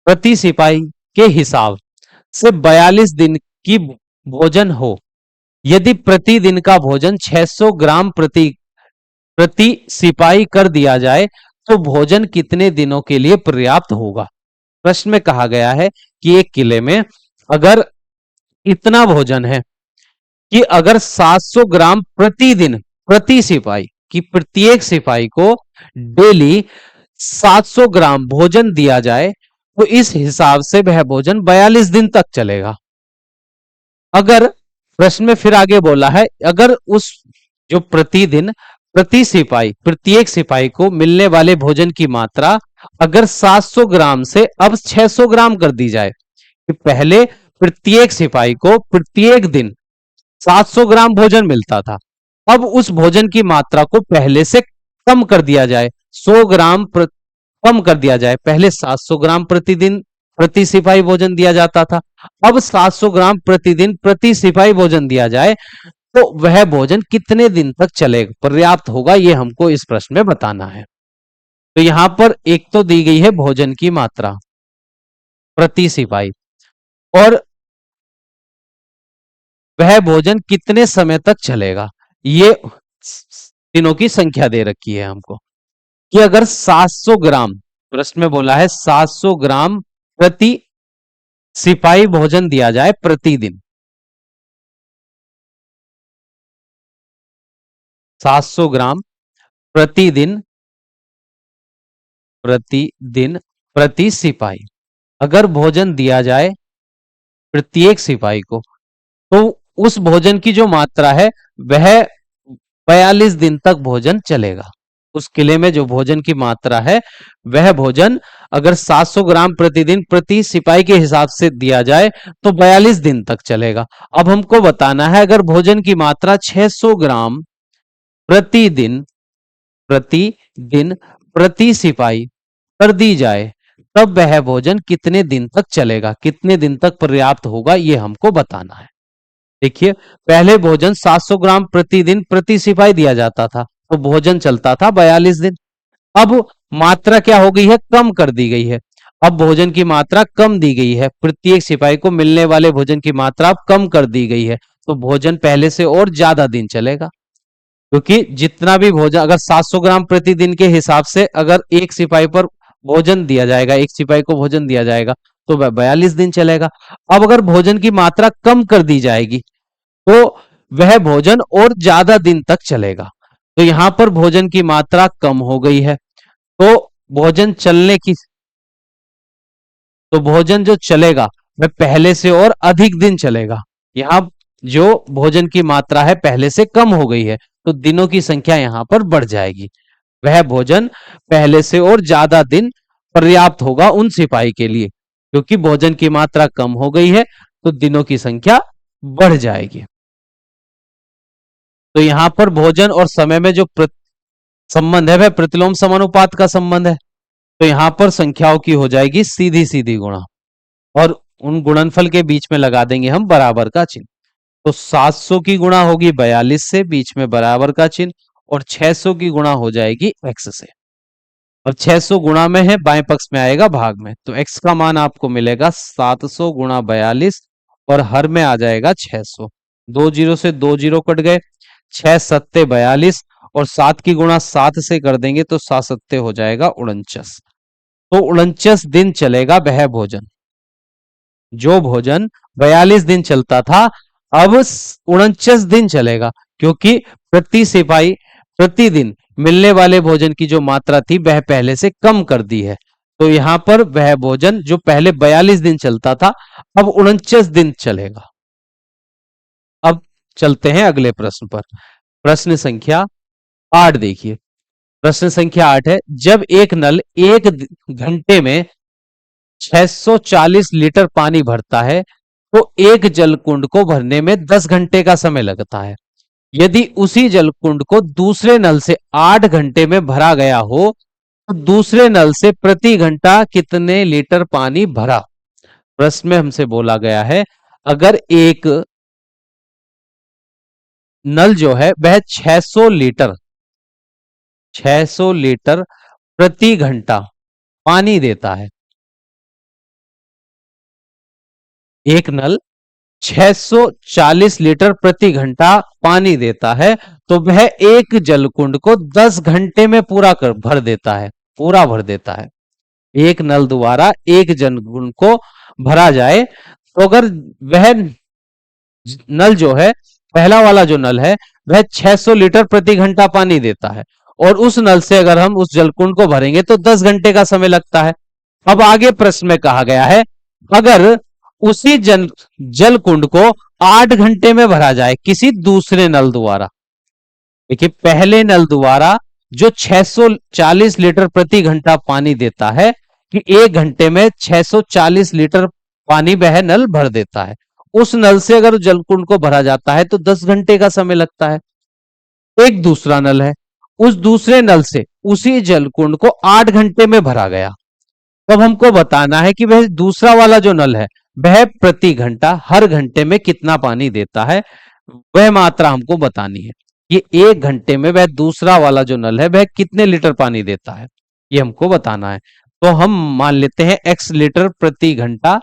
प्रति सिपाही के हिसाब से 42 दिन की भोजन हो। यदि प्रतिदिन का भोजन 600 ग्राम प्रति प्रति सिपाही कर दिया जाए तो भोजन कितने दिनों के लिए पर्याप्त होगा। प्रश्न में कहा गया है कि एक किले में अगर इतना भोजन है कि अगर 700 ग्राम प्रतिदिन प्रति सिपाही कि प्रत्येक सिपाही को डेली 700 ग्राम भोजन दिया जाए तो इस हिसाब से वह भोजन 42 दिन तक चलेगा। अगर प्रश्न में फिर आगे बोला है अगर उस जो प्रतिदिन प्रति सिपाही प्रत्येक सिपाही को मिलने वाले भोजन की मात्रा अगर 700 ग्राम से अब 600 ग्राम कर दी जाए कि पहले प्रत्येक सिपाही को प्रत्येक दिन 700 ग्राम भोजन मिलता था, अब उस भोजन की मात्रा को पहले से कम कर दिया जाए, 100 ग्राम कम कर दिया जाए। पहले 700 ग्राम प्रतिदिन प्रति सिपाही भोजन दिया जाता था, अब 700 ग्राम प्रतिदिन प्रति सिपाही भोजन दिया जाए तो वह भोजन कितने दिन तक चलेगा, पर्याप्त होगा, ये हमको इस प्रश्न में बताना है। तो यहां पर एक तो दी गई है भोजन की मात्रा प्रति सिपाही और वह भोजन कितने समय तक चलेगा, ये दिनों की संख्या दे रखी है हमको कि अगर 700 ग्राम प्रश्न में बोला है 700 ग्राम प्रति सिपाही भोजन दिया जाए प्रतिदिन, 700 ग्राम प्रतिदिन प्रतिदिन प्रति सिपाही अगर भोजन दिया जाए प्रत्येक सिपाही को तो उस भोजन की जो मात्रा है वह 42 दिन तक भोजन चलेगा। उस किले में जो भोजन की मात्रा है वह भोजन अगर 700 ग्राम प्रतिदिन प्रति सिपाही के हिसाब से दिया जाए तो 42 दिन तक चलेगा। अब हमको बताना है अगर भोजन की मात्रा 600 ग्राम प्रतिदिन प्रतिदिन प्रति सिपाही कर दी जाए तब वह भोजन कितने दिन तक चलेगा, कितने दिन तक पर्याप्त होगा, यह हमको बताना है। देखिए पहले भोजन 700 ग्राम प्रतिदिन प्रति सिपाही दिया जाता था तो भोजन चलता था 42 दिन। अब मात्रा क्या हो गई है, कम कर दी गई है। अब भोजन की मात्रा कम दी गई है, प्रत्येक सिपाही को मिलने वाले भोजन की मात्रा अब कम कर दी गई है तो भोजन पहले से और ज्यादा दिन चलेगा। क्योंकि जितना भी भोजन अगर 700 ग्राम प्रतिदिन के हिसाब से अगर एक सिपाही पर भोजन दिया जाएगा, एक सिपाही को भोजन दिया जाएगा तो वह 42 दिन चलेगा। अब अगर भोजन की मात्रा कम कर दी जाएगी तो वह भोजन और ज्यादा दिन तक चलेगा। तो यहां पर भोजन की मात्रा कम हो गई है तो भोजन चलने की तो भोजन जो चलेगा वह पहले से और अधिक दिन चलेगा। यहां जो भोजन की मात्रा है पहले से कम हो गई है तो दिनों की संख्या यहां पर बढ़ जाएगी। वह भोजन पहले से और ज्यादा दिन पर्याप्त होगा उन सिपाही के लिए, क्योंकि भोजन की मात्रा कम हो गई है तो दिनों की संख्या बढ़ जाएगी। तो यहां पर भोजन और समय में जो संबंध है वह प्रतिलोम समानुपात का संबंध है। तो यहां पर संख्याओं की हो जाएगी सीधी सीधी गुणा और उन गुणनफल के बीच में लगा देंगे हम बराबर का चिन्ह। तो 700 की गुणा होगी 42 से, बीच में बराबर का चिन्ह, और 600 की गुणा हो जाएगी x से। और 600 गुणा में है, बाएं पक्ष में आएगा भाग में, तो x का मान आपको मिलेगा 700 गुणा 42 और हर में आ जाएगा 600। 2 जीरो से 2 जीरो कट गए, 6 सत्ते 42 और 7 की गुणा 7 से कर देंगे तो 7 सत्ते हो जाएगा 49। तो 49 दिन चलेगा वह भोजन। जो भोजन 42 दिन चलता था अब 49 दिन चलेगा, क्योंकि प्रति सिपाही प्रतिदिन मिलने वाले भोजन की जो मात्रा थी वह पहले से कम कर दी है। तो यहां पर वह भोजन जो पहले 42 दिन चलता था अब 49 दिन चलेगा। अब चलते हैं अगले प्रश्न पर। प्रश्न संख्या 8 देखिए। प्रश्न संख्या 8 है, जब एक नल एक घंटे में 640 लीटर पानी भरता है तो एक जल कुंड को भरने में 10 घंटे का समय लगता है। यदि उसी जल कुंड को दूसरे नल से 8 घंटे में भरा गया हो तो दूसरे नल से प्रति घंटा कितने लीटर पानी भरा। प्रश्न में हमसे बोला गया है, अगर एक नल जो है वह 600 लीटर प्रति घंटा पानी देता है। एक नल 640 लीटर प्रति घंटा पानी देता है, तो वह एक जलकुंड को 10 घंटे में पूरा भर देता है। एक नल द्वारा एक जलकुंड को भरा जाए तो अगर वह नल जो है, पहला वाला जो नल है वह 600 लीटर प्रति घंटा पानी देता है और उस नल से अगर हम उस जलकुंड को भरेंगे तो 10 घंटे का समय लगता है। अब आगे प्रश्न में कहा गया है, अगर उसी जल कुंड को 8 घंटे में भरा जाए किसी दूसरे नल द्वारा। देखिए, पहले नल द्वारा जो 640 लीटर प्रति घंटा पानी देता है कि एक घंटे में 640 लीटर पानी वह नल भर देता है, उस नल से अगर जलकुंड को भरा जाता है तो 10 घंटे का समय लगता है। एक दूसरा नल है, उस दूसरे नल से उसी जलकुंड को 8 घंटे में भरा गया। तब हमको बताना है कि वह दूसरा वाला जो नल है वह प्रति घंटा हर घंटे में कितना पानी देता है, वह मात्रा हमको बतानी है। ये एक घंटे में वह दूसरा वाला जो नल है वह कितने लीटर पानी देता है, ये हमको बताना है। तो हम मान लेते हैं x लीटर प्रति घंटा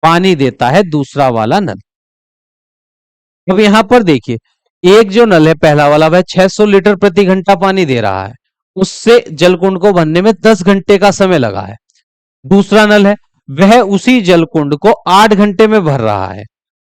पानी देता है दूसरा वाला नल। अब यहां पर देखिए, एक जो नल है पहला वाला वह 600 लीटर प्रति घंटा पानी दे रहा है, उससे जलकुंड को भरने में 10 घंटे का समय लगा है। दूसरा नल है, वह उसी जलकुंड को 8 घंटे में भर रहा है।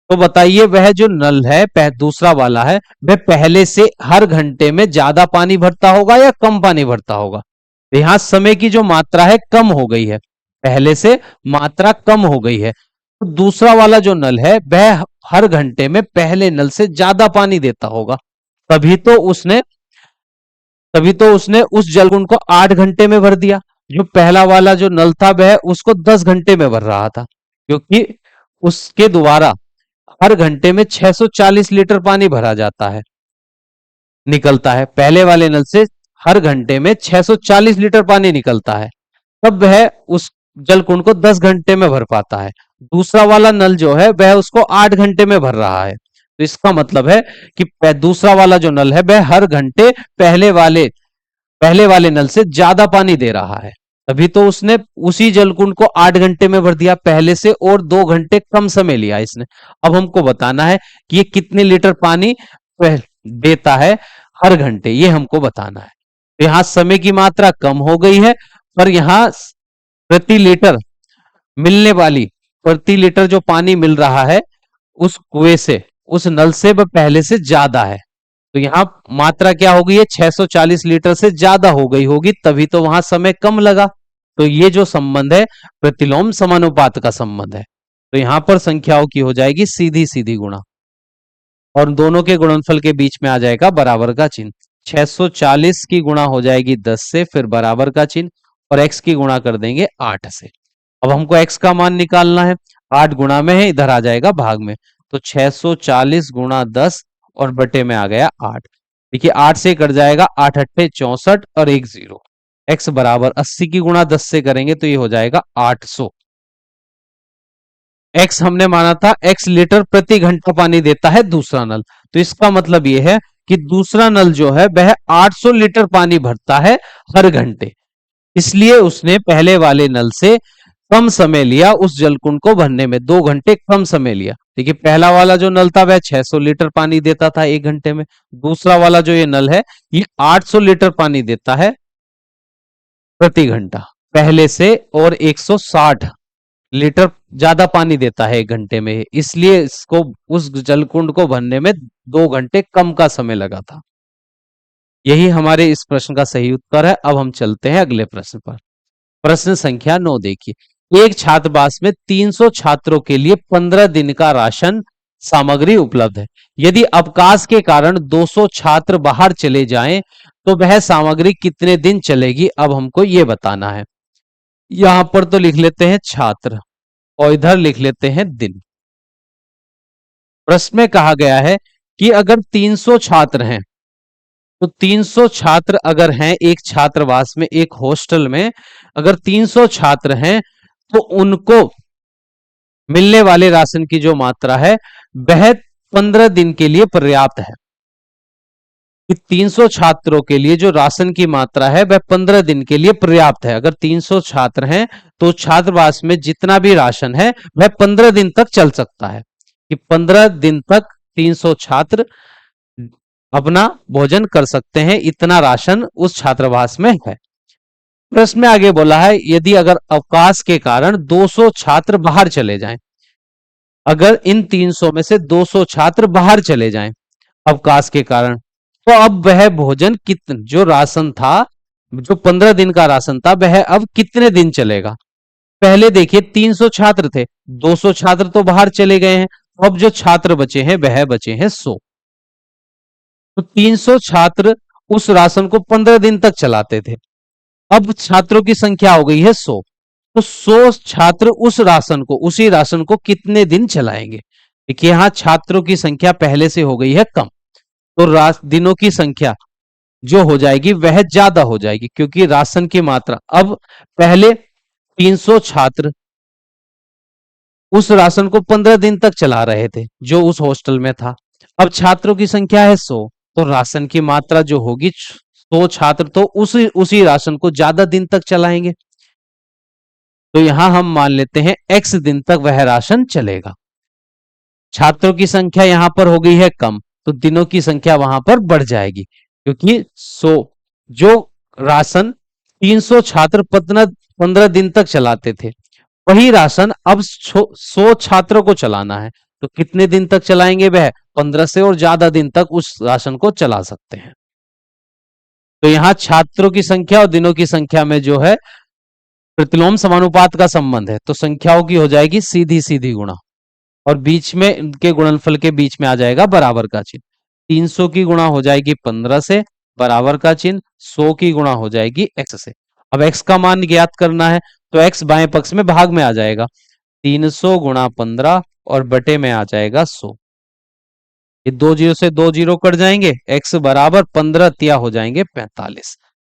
तो बताइए, वह जो नल है दूसरा वाला है वह पहले से हर घंटे में ज्यादा पानी भरता होगा या कम पानी भरता होगा। तो यहां समय की जो मात्रा है कम हो गई है, पहले से मात्रा कम हो गई है। तो दूसरा वाला जो नल है वह हर घंटे में पहले नल से ज्यादा पानी देता होगा, तभी तो उसने उस जलकुंड को 8 घंटे में भर दिया। जो पहला वाला जो नल था वह उसको 10 घंटे में भर रहा था, क्योंकि उसके द्वारा हर घंटे में 640 लीटर पानी भरा जाता है, निकलता है। पहले वाले नल से हर घंटे में 640 लीटर पानी निकलता है, तब वह उस जलकुंड को 10 घंटे में भर पाता है। दूसरा वाला नल जो है वह उसको 8 घंटे में भर रहा है। तो इसका मतलब है कि दूसरा वाला जो नल है वह हर घंटे पहले वाले नल से ज्यादा पानी दे रहा है, तभी तो उसने उसी जलकुंड को 8 घंटे में भर दिया पहले से, और 2 घंटे कम समय लिया इसने। अब हमको बताना है कि ये कितने लीटर पानी देता है हर घंटे, ये हमको बताना है। तो यहां समय की मात्रा कम हो गई है, पर यहां प्रति लीटर प्रति लीटर जो पानी मिल रहा है उस कुएं से, उस नल से, वह पहले से ज्यादा है। तो यहां मात्रा क्या हो गई है, 640 लीटर से ज्यादा हो गई होगी, तभी तो वहां समय कम लगा। तो ये जो संबंध है प्रतिलोम समानुपात का संबंध है। तो यहां पर संख्याओं की हो जाएगी सीधी सीधी गुणा, और दोनों के गुणनफल के बीच में आ जाएगा बराबर का चिन्ह। 640 की गुणा हो जाएगी 10 से, फिर बराबर का चिन्ह, और x की गुणा कर देंगे 8 से। अब हमको x का मान निकालना है, 8 गुणा में है, इधर आ जाएगा भाग में। तो 640 गुणा 10 और बटे में आ गया 8। देखिए 8 से कट जाएगा, 8 अट्ठे 64 और 1 0। x बराबर 80 की गुणा 10 से करेंगे तो ये हो जाएगा 800। x हमने माना था x लीटर प्रति घंटा पानी देता है दूसरा नल, तो इसका मतलब ये है कि दूसरा नल जो है वह 800 लीटर पानी भरता है हर घंटे, इसलिए उसने पहले वाले नल से कम समय लिया उस जलकुंड को भरने में, 2 घंटे कम समय लिया। देखिए पहला वाला जो नल था वह 600 लीटर पानी देता था एक घंटे में, दूसरा वाला जो ये नल है ये 800 लीटर पानी देता है प्रति घंटा पहले से, और 160 लीटर ज्यादा पानी देता है एक घंटे में, इसलिए इसको उस जलकुंड को भरने में 2 घंटे कम का समय लगा था। यही हमारे इस प्रश्न का सही उत्तर है। अब हम चलते हैं अगले प्रश्न पर। प्रश्न संख्या 9 देखिए, एक छात्रावास में 300 छात्रों के लिए 15 दिन का राशन सामग्री उपलब्ध है। यदि अवकाश के कारण 200 छात्र बाहर चले जाएं तो वह सामग्री कितने दिन चलेगी, अब हमको ये बताना है। यहां पर तो लिख लेते हैं छात्र, और इधर लिख लेते हैं दिन। प्रश्न में कहा गया है कि अगर 300 छात्र हैं, तो 300 छात्र अगर हैं एक छात्रावास में, एक हॉस्टल में अगर 300 छात्र हैं, तो उनको मिलने वाले राशन की जो मात्रा है वह 15 दिन के लिए पर्याप्त है। कि 300 छात्रों के लिए जो राशन की मात्रा है वह 15 दिन के लिए पर्याप्त है। अगर 300 छात्र हैं तो छात्रावास में जितना भी राशन है वह 15 दिन तक चल सकता है। कि 15 दिन तक 300 छात्र अपना भोजन कर सकते हैं, इतना राशन उस छात्रावास में है। प्रश्न में आगे बोला है यदि अगर अवकाश के कारण 200 छात्र बाहर चले जाएं, अगर इन 300 में से 200 छात्र बाहर चले जाएं अवकाश के कारण, तो अब वह भोजन कितने, जो राशन था, जो 15 दिन का राशन था, वह अब कितने दिन चलेगा। पहले देखिए 300 छात्र थे, 200 छात्र तो बाहर चले गए हैं, अब जो छात्र बचे हैं वह बचे हैं 100। तो 300 छात्र उस राशन को 15 दिन तक चलाते थे, अब छात्रों की संख्या हो गई है 100। तो 100 छात्र उस राशन को, उसी राशन को कितने दिन चलाएंगे। देखिए यहां छात्रों की संख्या पहले से हो गई है कम, तो दिनों की संख्या जो हो जाएगी वह ज्यादा हो जाएगी, क्योंकि राशन की मात्रा, अब पहले 300 छात्र उस राशन को 15 दिन तक चला रहे थे जो उस हॉस्टल में था, अब छात्रों की संख्या है 100, तो राशन की मात्रा जो होगी 100 छात्र तो उसी उसी राशन को ज्यादा दिन तक चलाएंगे। तो यहां हम मान लेते हैं x दिन तक वह राशन चलेगा। छात्रों की संख्या यहां पर हो गई है कम, तो दिनों की संख्या वहां पर बढ़ जाएगी, क्योंकि 100 जो राशन 300 छात्र 15 दिन तक चलाते थे, वही राशन अब 100 छात्रों को चलाना है, तो कितने दिन तक चलाएंगे वह, 15 से और ज्यादा दिन तक उस राशन को चला सकते हैं। तो यहां छात्रों की संख्या और दिनों की संख्या में जो है प्रतिलोम समानुपात का संबंध है, तो संख्याओं की हो जाएगी सीधी सीधी गुणा, और बीच में इनके गुणनफल के बीच में आ जाएगा बराबर का चिन्ह। 300 की गुणा हो जाएगी 15 से, बराबर का चिन्ह 100 की गुणा हो जाएगी x से। अब x का मान ज्ञात करना है, तो x बाएं पक्ष में भाग में आ जाएगा, 300 गुणा 15 और बटे में आ जाएगा 100। ये 2 जीरो से 2 जीरो कट जाएंगे, x बराबर 15 तिया हो जाएंगे 45।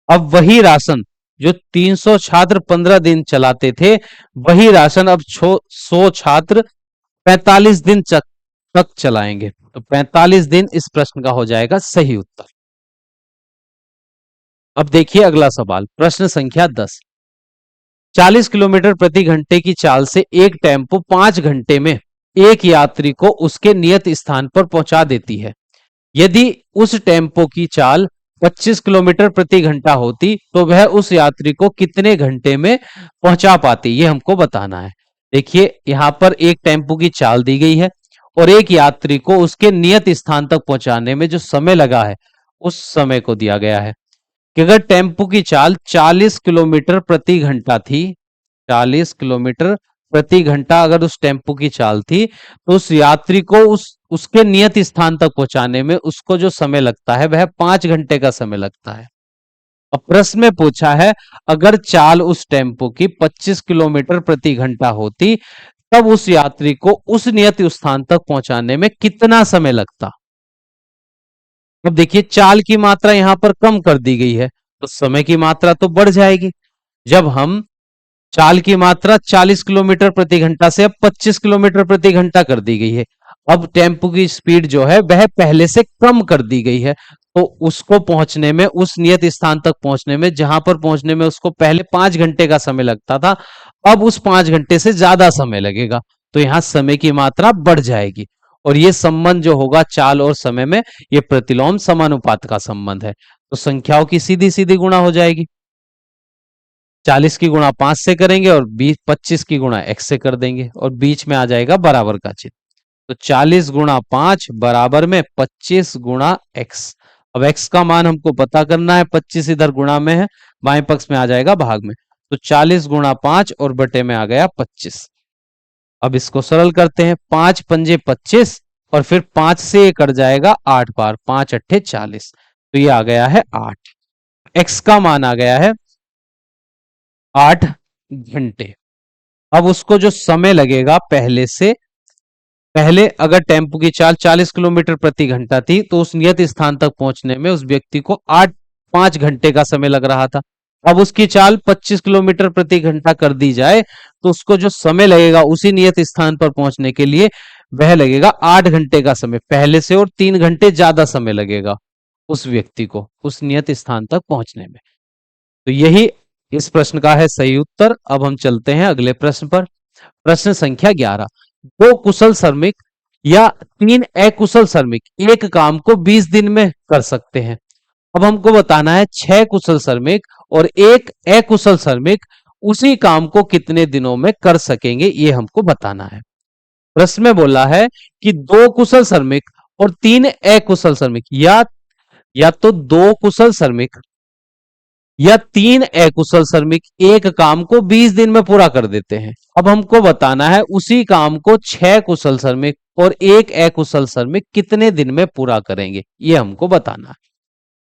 अब वही राशन जो 300 छात्र 15 दिन चलाते थे, वही राशन अब 100 छात्र 45 दिन तक चलाएंगे, तो 45 दिन इस प्रश्न का हो जाएगा सही उत्तर। अब देखिए अगला सवाल, प्रश्न संख्या 10। 40 किलोमीटर प्रति घंटे की चाल से एक टेम्पो 5 घंटे में एक यात्री को उसके नियत स्थान पर पहुंचा देती है। यदि उस टेम्पो की चाल 25 किलोमीटर प्रति घंटा होती, तो वह उस यात्री को कितने घंटे में पहुंचा पाती, ये हमको बताना है। देखिए यहां पर एक टेम्पो की चाल दी गई है और एक यात्री को उसके नियत स्थान तक पहुंचाने में जो समय लगा है उस समय को दिया गया है। कि अगर टेम्पो की चाल 40 किलोमीटर प्रति घंटा थी, 40 किलोमीटर प्रति घंटा अगर उस टेम्पो की चाल थी, तो उस यात्री को उसके नियत स्थान तक पहुंचाने में उसको जो समय लगता है वह 5 घंटे का समय लगता है। अब प्रश्न में पूछा है अगर चाल उस टेम्पो की 25 किलोमीटर प्रति घंटा होती, तब उस यात्री को उस नियत स्थान तक पहुंचाने में कितना समय लगता। अब देखिए चाल की मात्रा यहां पर कम कर दी गई है, तो समय की मात्रा तो बढ़ जाएगी। जब हम चाल की मात्रा 40 किलोमीटर प्रति घंटा से अब 25 किलोमीटर प्रति घंटा कर दी गई है, अब टेम्पो की स्पीड जो है वह पहले से कम कर दी गई है, तो उसको पहुंचने में, उस नियत स्थान तक पहुंचने में, जहां पर पहुंचने में उसको पहले 5 घंटे का समय लगता था, अब उस 5 घंटे से ज्यादा समय लगेगा, तो यहां समय की मात्रा बढ़ जाएगी। और ये संबंध जो होगा चाल और समय में, ये प्रतिलोम समानुपात का संबंध है, तो संख्याओं की सीधी सीधी गुणा हो जाएगी। 40 की गुणा 5 से करेंगे और 25 की गुणा x से कर देंगे और बीच में आ जाएगा बराबर का चिन्ह, तो 40 गुणा 5 बराबर में 25 गुणा x। अब x का मान हमको पता करना है, 25 इधर गुणा में है, बाएं पक्ष में आ जाएगा भाग में, तो 40 गुणा 5 और बटे में आ गया 25। अब इसको सरल करते हैं, 5 पंजे 25 और फिर 5 से ये कट जाएगा 8 बार, 5 अट्ठे 40, तो ये आ गया है 8। x का मान आ गया है 8 घंटे। अब उसको जो समय लगेगा पहले अगर टेम्पो की चाल 40 किलोमीटर प्रति घंटा थी तो उस नियत स्थान तक पहुंचने में उस व्यक्ति को 5 घंटे का समय लग रहा था। अब उसकी चाल 25 किलोमीटर प्रति घंटा कर दी जाए तो उसको जो समय लगेगा उसी नियत स्थान पर पहुंचने के लिए वह लगेगा 8 घंटे का समय पहले से, और 3 घंटे ज्यादा समय लगेगा उस व्यक्ति को उस नियत स्थान तक पहुंचने में। तो यही इस प्रश्न का है सही उत्तर। अब हम चलते हैं अगले प्रश्न पर। प्रश्न संख्या 11। दो कुशल श्रमिक या तीन अकुशल श्रमिक एक काम को 20 दिन में कर सकते हैं। अब हमको बताना है 6 कुशल श्रमिक और एक अकुशल श्रमिक उसी काम को कितने दिनों में कर सकेंगे, ये हमको बताना है। प्रश्न में बोला है कि दो कुशल श्रमिक और तीन अकुशल श्रमिक या तो दो कुशल श्रमिक या तीन अकुशल श्रमिक एक काम को 20 दिन में पूरा कर देते हैं। अब हमको बताना है उसी काम को 6 कुशल श्रमिक और एक अकुशल श्रमिक कितने दिन में पूरा करेंगे, ये हमको बताना है।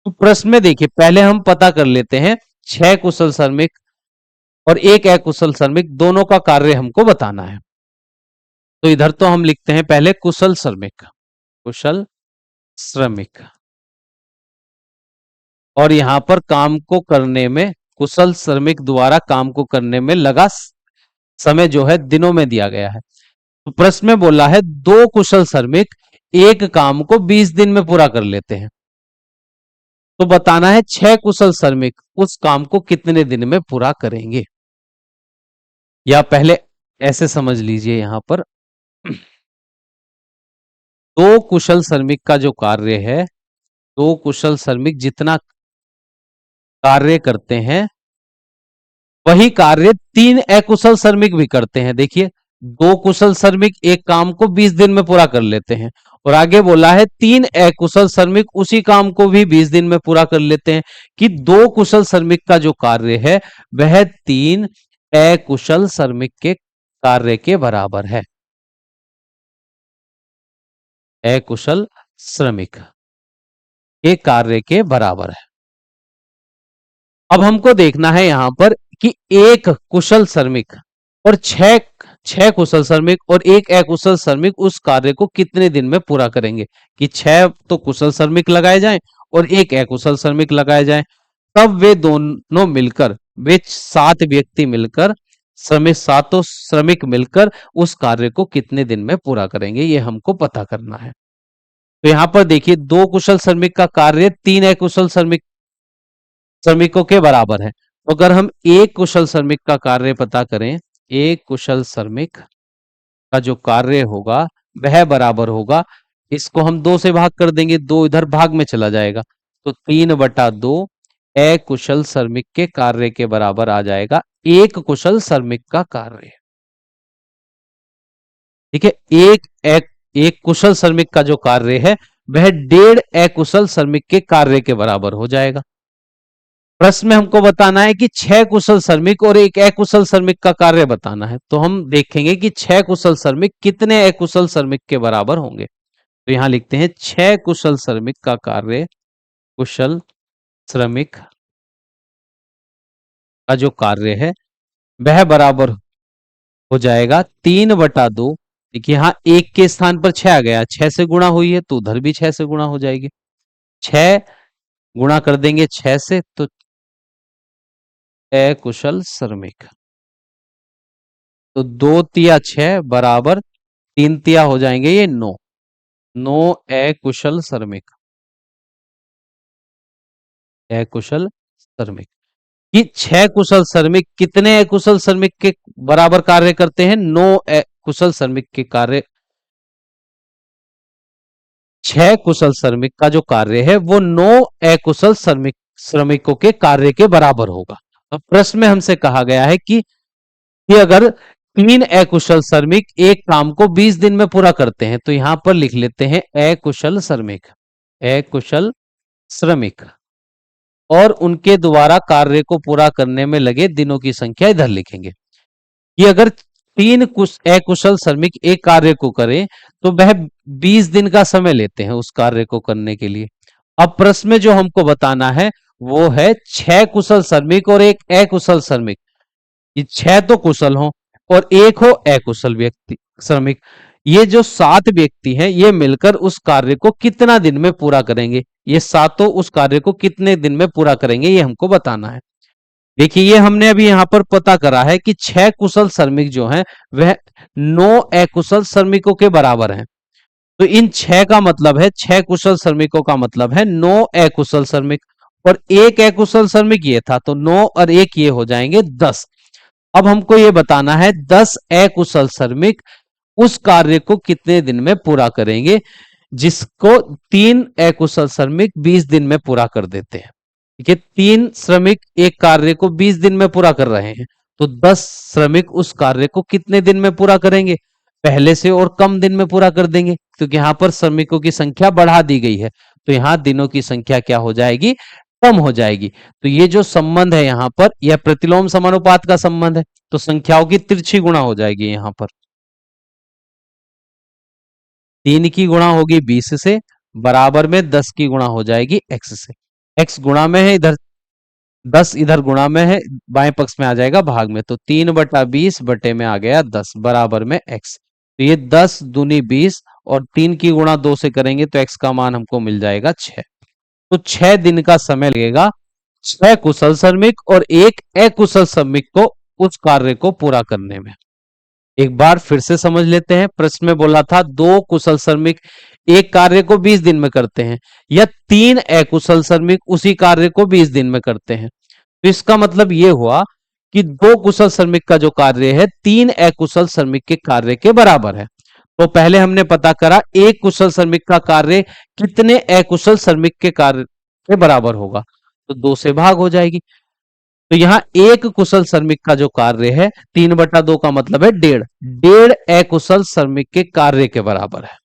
तो प्रश्न में देखिए, पहले हम पता कर लेते हैं 6 कुशल श्रमिक और एक अकुशल श्रमिक दोनों का कार्य हमको बताना है। तो इधर तो हम लिखते हैं पहले कुशल श्रमिक और यहां पर काम को करने में कुशल श्रमिक द्वारा काम को करने में लगा समय जो है दिनों में दिया गया है। तो प्रश्न में बोला है दो कुशल श्रमिक एक काम को 20 दिन में पूरा कर लेते हैं। तो बताना है 6 कुशल श्रमिक उस काम को कितने दिन में पूरा करेंगे। या पहले ऐसे समझ लीजिए, यहां पर दो कुशल श्रमिक का जो कार्य है, दो कुशल श्रमिक जितना कार्य करते हैं वही कार्य तीन अकुशल श्रमिक भी करते हैं। देखिए, दो कुशल श्रमिक एक काम को 20 दिन में पूरा कर लेते हैं और आगे बोला है तीन अकुशल श्रमिक उसी काम को भी 20 दिन में पूरा कर लेते हैं, कि दो कुशल श्रमिक का जो कार्य है वह तीन अकुशल श्रमिक के कार्य के बराबर है। अकुशल श्रमिक के कार्य के बराबर है। अब हमको देखना है यहां पर कि एक कुशल श्रमिक और छह कुशल श्रमिक और एक अकुशल श्रमिक उस कार्य को कितने दिन में पूरा करेंगे। कि 6 तो कुशल श्रमिक लगाए जाएं और एक अकुशल श्रमिक लगाए जाएं, तब वे दोनों मिलकर, वे 7 व्यक्ति मिलकर, सातों श्रमिक मिलकर उस कार्य को कितने दिन में पूरा करेंगे, ये हमको पता करना है। तो यहां पर देखिए, दो कुशल श्रमिक का कार्य तीन अकुशल श्रमिकों के बराबर है। तो अगर हम एक कुशल श्रमिक का कार्य पता करें, एक कुशल श्रमिक का जो कार्य होगा वह बराबर होगा, इसको हम 2 से भाग कर देंगे, 2 इधर भाग में चला जाएगा, तो 3/2 अकुशल श्रमिक के कार्य के बराबर आ जाएगा एक कुशल श्रमिक का कार्य। ठीक है, एक कुशल श्रमिक का जो कार्य है वह 1.5 अकुशल श्रमिक के कार्य के बराबर हो जाएगा। प्रश्न में हमको बताना है कि 6 कुशल श्रमिक और एक अकुशल श्रमिक का कार्य बताना है। तो हम देखेंगे कि 6 कुशल श्रमिक कितने अकुशल श्रमिक के बराबर होंगे। तो यहां लिखते हैं 6 कुशल श्रमिक का कार्य, कुशल श्रमिक का जो कार्य है वह बराबर हो जाएगा 3/2। देखिए, यहां एक के स्थान पर 6 आ गया, 6 से गुणा हुई है तो उधर भी 6 से गुणा हो जाएगी। 6 गुणा कर देंगे 6 से तो अकुशल श्रमिक, तो 2 तिया 6 बराबर 3 तिया हो जाएंगे ये 9 अकुशल श्रमिक, अकुशल श्रमिक। कि 6 कुशल श्रमिक कितने अकुशल श्रमिक के बराबर कार्य करते हैं, 9 कुशल श्रमिक के कार्य, 6 कुशल श्रमिक का जो कार्य है वो 9 अकुशल श्रमिकों के कार्य के बराबर होगा। अब प्रश्न में हमसे कहा गया है कि अगर 3 अकुशल श्रमिक एक काम को 20 दिन में पूरा करते हैं, तो यहां पर लिख लेते हैं अकुशल श्रमिक और उनके द्वारा कार्य को पूरा करने में लगे दिनों की संख्या इधर लिखेंगे। कि अगर 3 अकुशल श्रमिक एक कार्य को करें तो वह 20 दिन का समय लेते हैं उस कार्य को करने के लिए। अब प्रश्न में जो हमको बताना है वो है 6 कुशल श्रमिक और एक अकुशल श्रमिक। ये 6 तो कुशल हो और एक हो अकुशल व्यक्ति श्रमिक। ये जो 7 व्यक्ति हैं ये मिलकर उस कार्य को कितना दिन में पूरा करेंगे, ये सातों उस कार्य को कितने दिन में पूरा करेंगे ये हमको बताना है। देखिए ये हमने अभी यहां पर पता करा है कि 6 कुशल श्रमिक जो हैं वह 9 अकुशल श्रमिकों के बराबर हैं। तो इन 6 का मतलब है, 6 कुशल श्रमिकों का मतलब है 9 अकुशल श्रमिक, और एक अकुशल श्रमिक ये था, तो 9 और 1 ये हो जाएंगे 10। अब हमको ये बताना है 10 अकुशल श्रमिक उस कार्य को कितने दिन में पूरा करेंगे, जिसको 3 अकुशल श्रमिक 20 दिन में पूरा कर देते हैं। ठीक है, 3 श्रमिक एक कार्य को 20 दिन में पूरा कर रहे हैं, तो 10 श्रमिक उस कार्य को कितने दिन में पूरा करेंगे, पहले से और कम दिन में पूरा कर देंगे, क्योंकि यहां पर श्रमिकों की संख्या बढ़ा दी गई है, तो यहां दिनों की संख्या क्या हो जाएगी, कम हो जाएगी। तो ये जो संबंध है यहां पर, यह प्रतिलोम समानुपात का संबंध है, तो संख्याओं की तिरछी गुणा हो जाएगी यहां पर। 3 की गुणा होगी 20 से, बराबर में 10 की गुणा हो जाएगी x से। x गुणा में है इधर, 10 इधर गुणा में है, बाएं पक्ष में आ जाएगा भाग में, तो 3/20 बटे में आ गया 10 बराबर में x। तो ये 10 दूनी 20 और 3 की गुणा 2 से करेंगे तो x का मान हमको मिल जाएगा 6। तो 6 दिन का समय लगेगा 6 कुशल श्रमिक और एक अकुशल श्रमिक को उस कार्य को पूरा करने में। एक बार फिर से समझ लेते हैं, प्रश्न में बोला था 2 कुशल श्रमिक एक कार्य को 20 दिन में करते हैं, या 3 अकुशल श्रमिक उसी कार्य को 20 दिन में करते हैं। तो इसका मतलब यह हुआ कि 2 कुशल श्रमिक का जो कार्य है 3 अकुशल श्रमिक के कार्य के बराबर है। तो पहले हमने पता करा एक कुशल श्रमिक का कार्य कितने अकुशल श्रमिक के कार्य के बराबर होगा, तो 2 से भाग हो जाएगी। तो यहां एक कुशल श्रमिक का जो कार्य है 3/2 का मतलब है 1.5 अकुशल श्रमिक के कार्य के बराबर है।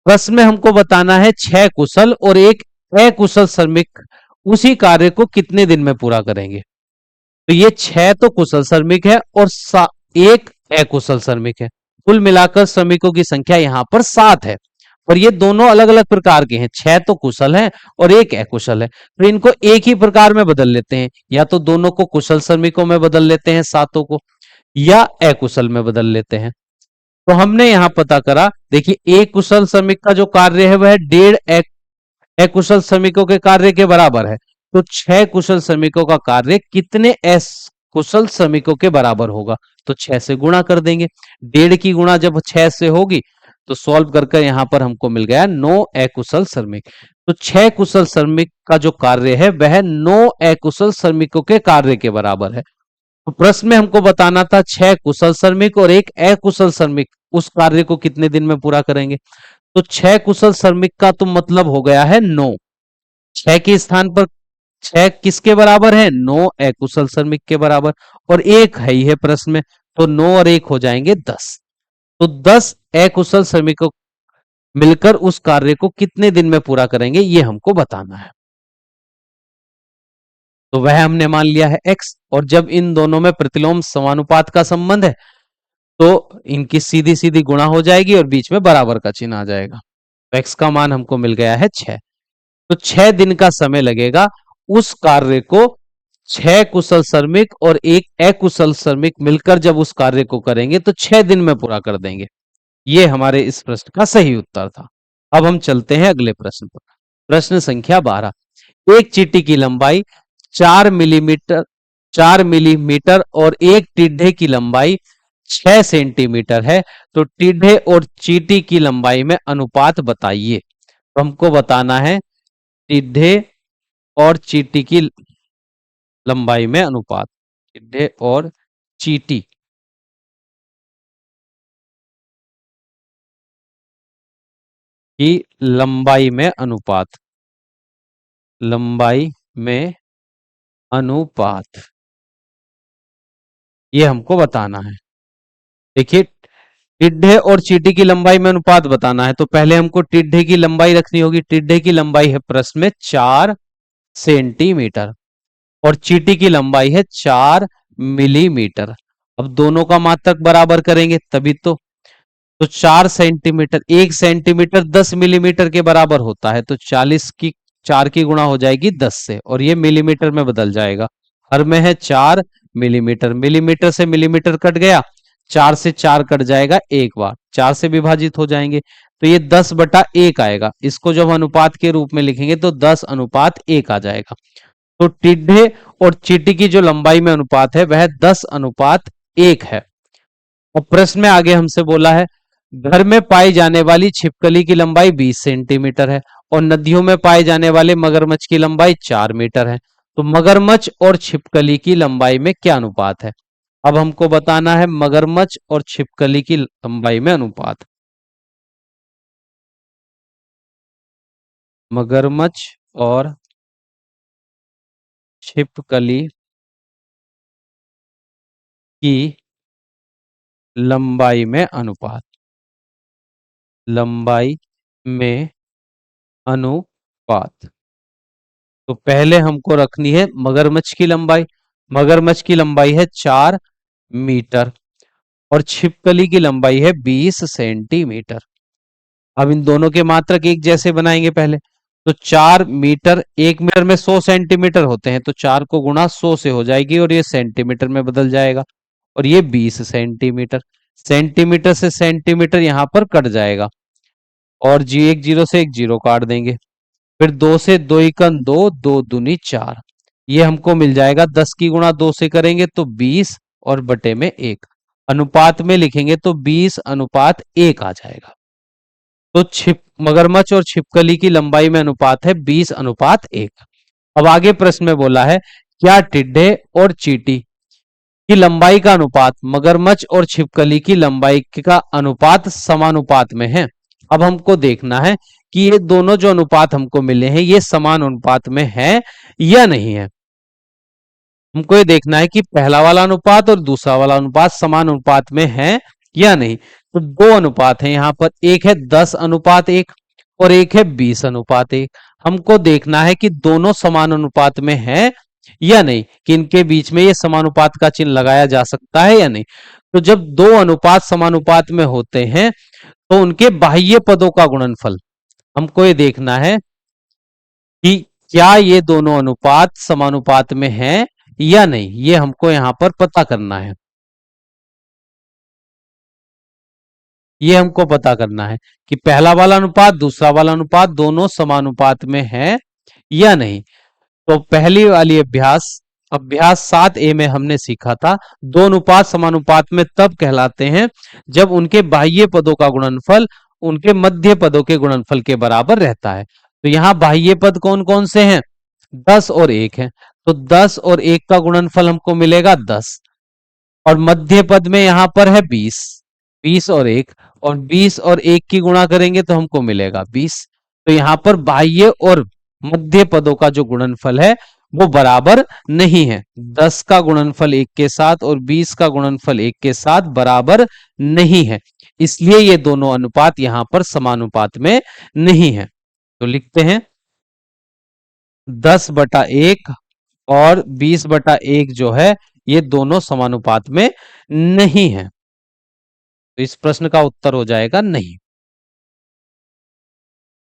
प्रश्न में हमको बताना है 6 कुशल और एक अकुशल श्रमिक उसी कार्य को कितने दिन में पूरा करेंगे। तो ये 6 तो कुशल श्रमिक है और एक अकुशल श्रमिक है, कुल मिलाकर श्रमिकों की संख्या यहां पर 7 है, और ये दोनों अलग अलग प्रकार के हैं, 6 तो कुशल हैं और एक अकुशल है। तो इनको एक ही प्रकार में बदल लेते हैं, या तो दोनों को कुशल श्रमिकों में बदल लेते हैं सातों को, या अकुशल में बदल लेते हैं। तो हमने यहां पता करा, देखिए एक कुशल श्रमिक का जो कार्य है वह 1.5 अकुशल श्रमिकों के कार्य के बराबर है। तो 6 कुशल श्रमिकों का कार्य कितने कुशल श्रमिकों के बराबर होगा, तो 6 से गुणा कर देंगे। 1.5 की गुणा जब 6 से होगी तो सॉल्व करके यहां पर हमको मिल गया 9 अकुशल श्रमिक। तो 6 कुशल श्रमिक का जो कार्य है वह 9 अकुशल श्रमिकों के कार्य के बराबर है। तो प्रश्न में हमको बताना था 6 कुशल श्रमिक और एक अकुशल श्रमिक उस कार्य को कितने दिन में पूरा करेंगे। तो 6 कुशल श्रमिक का तो मतलब हो गया है 9, 6 के स्थान पर 6 किसके बराबर है, 9 अकुशल श्रमिक के बराबर, और एक है ही है प्रश्न में, तो 9 और 1 हो जाएंगे 10। तो 10 अकुशल श्रमिकों मिलकर उस कार्य को कितने दिन में पूरा करेंगे ये हमको बताना है। तो वह हमने मान लिया है x, और जब इन दोनों में प्रतिलोम समानुपात का संबंध है तो इनकी सीधी सीधी गुणा हो जाएगी और बीच में बराबर का चिन्ह आ जाएगा। तो x का मान हमको मिल गया है 6। तो 6 दिन का समय लगेगा उस कार्य को 6 कुशल श्रमिक और एक अकुशल श्रमिक मिलकर जब उस कार्य को करेंगे तो 6 दिन में पूरा कर देंगे। ये हमारे इस प्रश्न का सही उत्तर था। अब हम चलते हैं अगले प्रश्न पर। प्रश्न संख्या 12, एक चींटी की लंबाई 4 मिलीमीटर और एक टिड्डे की लंबाई 6 सेंटीमीटर है, तो टिड्डे और चींटी की लंबाई में अनुपात बताइए। तो हमको बताना है टिड्डे और चींटी की लंबाई में अनुपात, टिड्डे और चींटी की लंबाई में अनुपात, लंबाई में अनुपात ये हमको बताना है। देखिए टिड्डे और चींटी की लंबाई में अनुपात बताना है, तो पहले हमको टिड्डे की लंबाई रखनी होगी। टिड्डे की लंबाई है प्रश्न में 4 सेंटीमीटर और चींटी की लंबाई है 4 मिलीमीटर। अब दोनों का मात्रक बराबर करेंगे तभी तो 4 सेंटीमीटर, 1 सेंटीमीटर 10 मिलीमीटर के बराबर होता है, तो 40 की 4 की गुणा हो जाएगी 10 से, और ये मिलीमीटर में बदल जाएगा। हर में है 4 मिलीमीटर, मिलीमीटर से मिलीमीटर कट गया 4 से 4 कट जाएगा एक बार, 4 से विभाजित हो जाएंगे, तो ये 10/1 आएगा। इसको जब अनुपात के रूप में लिखेंगे तो 10:1 आ जाएगा। तो टिड्ढे और चींटी की जो लंबाई में अनुपात है वह 10:1 है। और प्रश्न में आगे हमसे बोला है, घर में पाई जाने वाली छिपकली की लंबाई 20 सेंटीमीटर है और नदियों में पाए जाने वाले मगरमच्छ की लंबाई 4 मीटर है। तो मगरमच्छ और छिपकली की लंबाई में क्या अनुपात है? अब हमको बताना है मगरमच्छ और छिपकली की लंबाई में अनुपात। मगरमच्छ और छिपकली की लंबाई में अनुपात। लंबाई में अनुपात। तो पहले हमको रखनी है मगरमच्छ की लंबाई। मगरमच्छ की लंबाई है 4 मीटर और छिपकली की लंबाई है 20 सेंटीमीटर। अब इन दोनों के मात्रक एक जैसे बनाएंगे पहले। तो 4 मीटर, 1 मीटर में 100 सेंटीमीटर होते हैं, तो 4 को गुणा 100 से हो जाएगी और ये सेंटीमीटर में बदल जाएगा। और ये 20 सेंटीमीटर। सेंटीमीटर से सेंटीमीटर यहां पर कट जाएगा और जी, एक जीरो से एक जीरो काट देंगे। फिर 2 से 2 एकम 2, 2 दूनी 4। ये हमको मिल जाएगा, 10 की गुणा 2 से करेंगे तो 20 और बटे में 1। अनुपात में लिखेंगे तो 20:1 आ जाएगा। तो मगरमच्छ और छिपकली की लंबाई में अनुपात है 20:1। अब आगे प्रश्न में बोला है, क्या टिड्डे और चींटी की लंबाई का अनुपात मगरमच्छ और छिपकली की लंबाई का अनुपात समानुपात में है? अब हमको देखना है कि ये दोनों जो अनुपात हमको मिले हैं ये समान अनुपात में है या नहीं है। हमको ये देखना है कि पहला वाला अनुपात और दूसरा वाला अनुपात समान अनुपात में है या नहीं। तो दो अनुपात है यहाँ पर, एक है 10:1 और एक है 20:1। हमको देखना है कि दोनों समान अनुपात में है या नहीं, कि इनके बीच में ये समानुपात का चिन्ह लगाया जा सकता है या नहीं। तो जब दो अनुपात समानुपात में होते हैं तो उनके बाह्य पदों का गुणनफल, हमको ये देखना है कि क्या ये दोनों अनुपात समानुपात में हैं या नहीं, ये हमको यहां पर पता करना है। ये हमको पता करना है कि पहला वाला अनुपात दूसरा वाला अनुपात दोनों समानुपात में है या नहीं। तो पहली वाली अभ्यास अभ्यास 7A में हमने सीखा था, दो अनुपात समानुपात में तब कहलाते हैं जब उनके बाह्य पदों का गुणनफल उनके मध्य पदों के गुणनफल के बराबर रहता है। तो यहाँ बाह्य पद कौन कौन से हैं? 10 और 1 है। तो 10 और 1 का गुणनफल हमको मिलेगा 10 और मध्य पद में यहां पर है 20। 20 और 1, और 20 और 1 की गुणा करेंगे तो हमको मिलेगा 20। तो यहां पर बाह्य और मध्य पदों का जो गुणनफल है वो बराबर नहीं है। 10 का गुणनफल 1 के साथ और 20 का गुणनफल 1 के साथ बराबर नहीं है, इसलिए ये दोनों अनुपात यहां पर समानुपात में नहीं है। तो लिखते हैं 10/1 और 20/1 जो है ये दोनों समानुपात में नहीं है। तो इस प्रश्न का उत्तर हो जाएगा नहीं।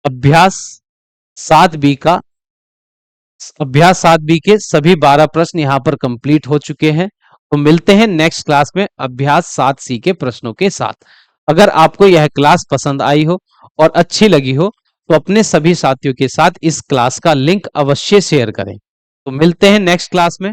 अभ्यास 7B का अभ्यास 7B के सभी 12 प्रश्न यहां पर कंप्लीट हो चुके हैं। तो मिलते हैं नेक्स्ट क्लास में अभ्यास 7C के प्रश्नों के साथ। अगर आपको यह क्लास पसंद आई हो और अच्छी लगी हो तो अपने सभी साथियों के साथ इस क्लास का लिंक अवश्य शेयर करें। तो मिलते हैं नेक्स्ट क्लास में।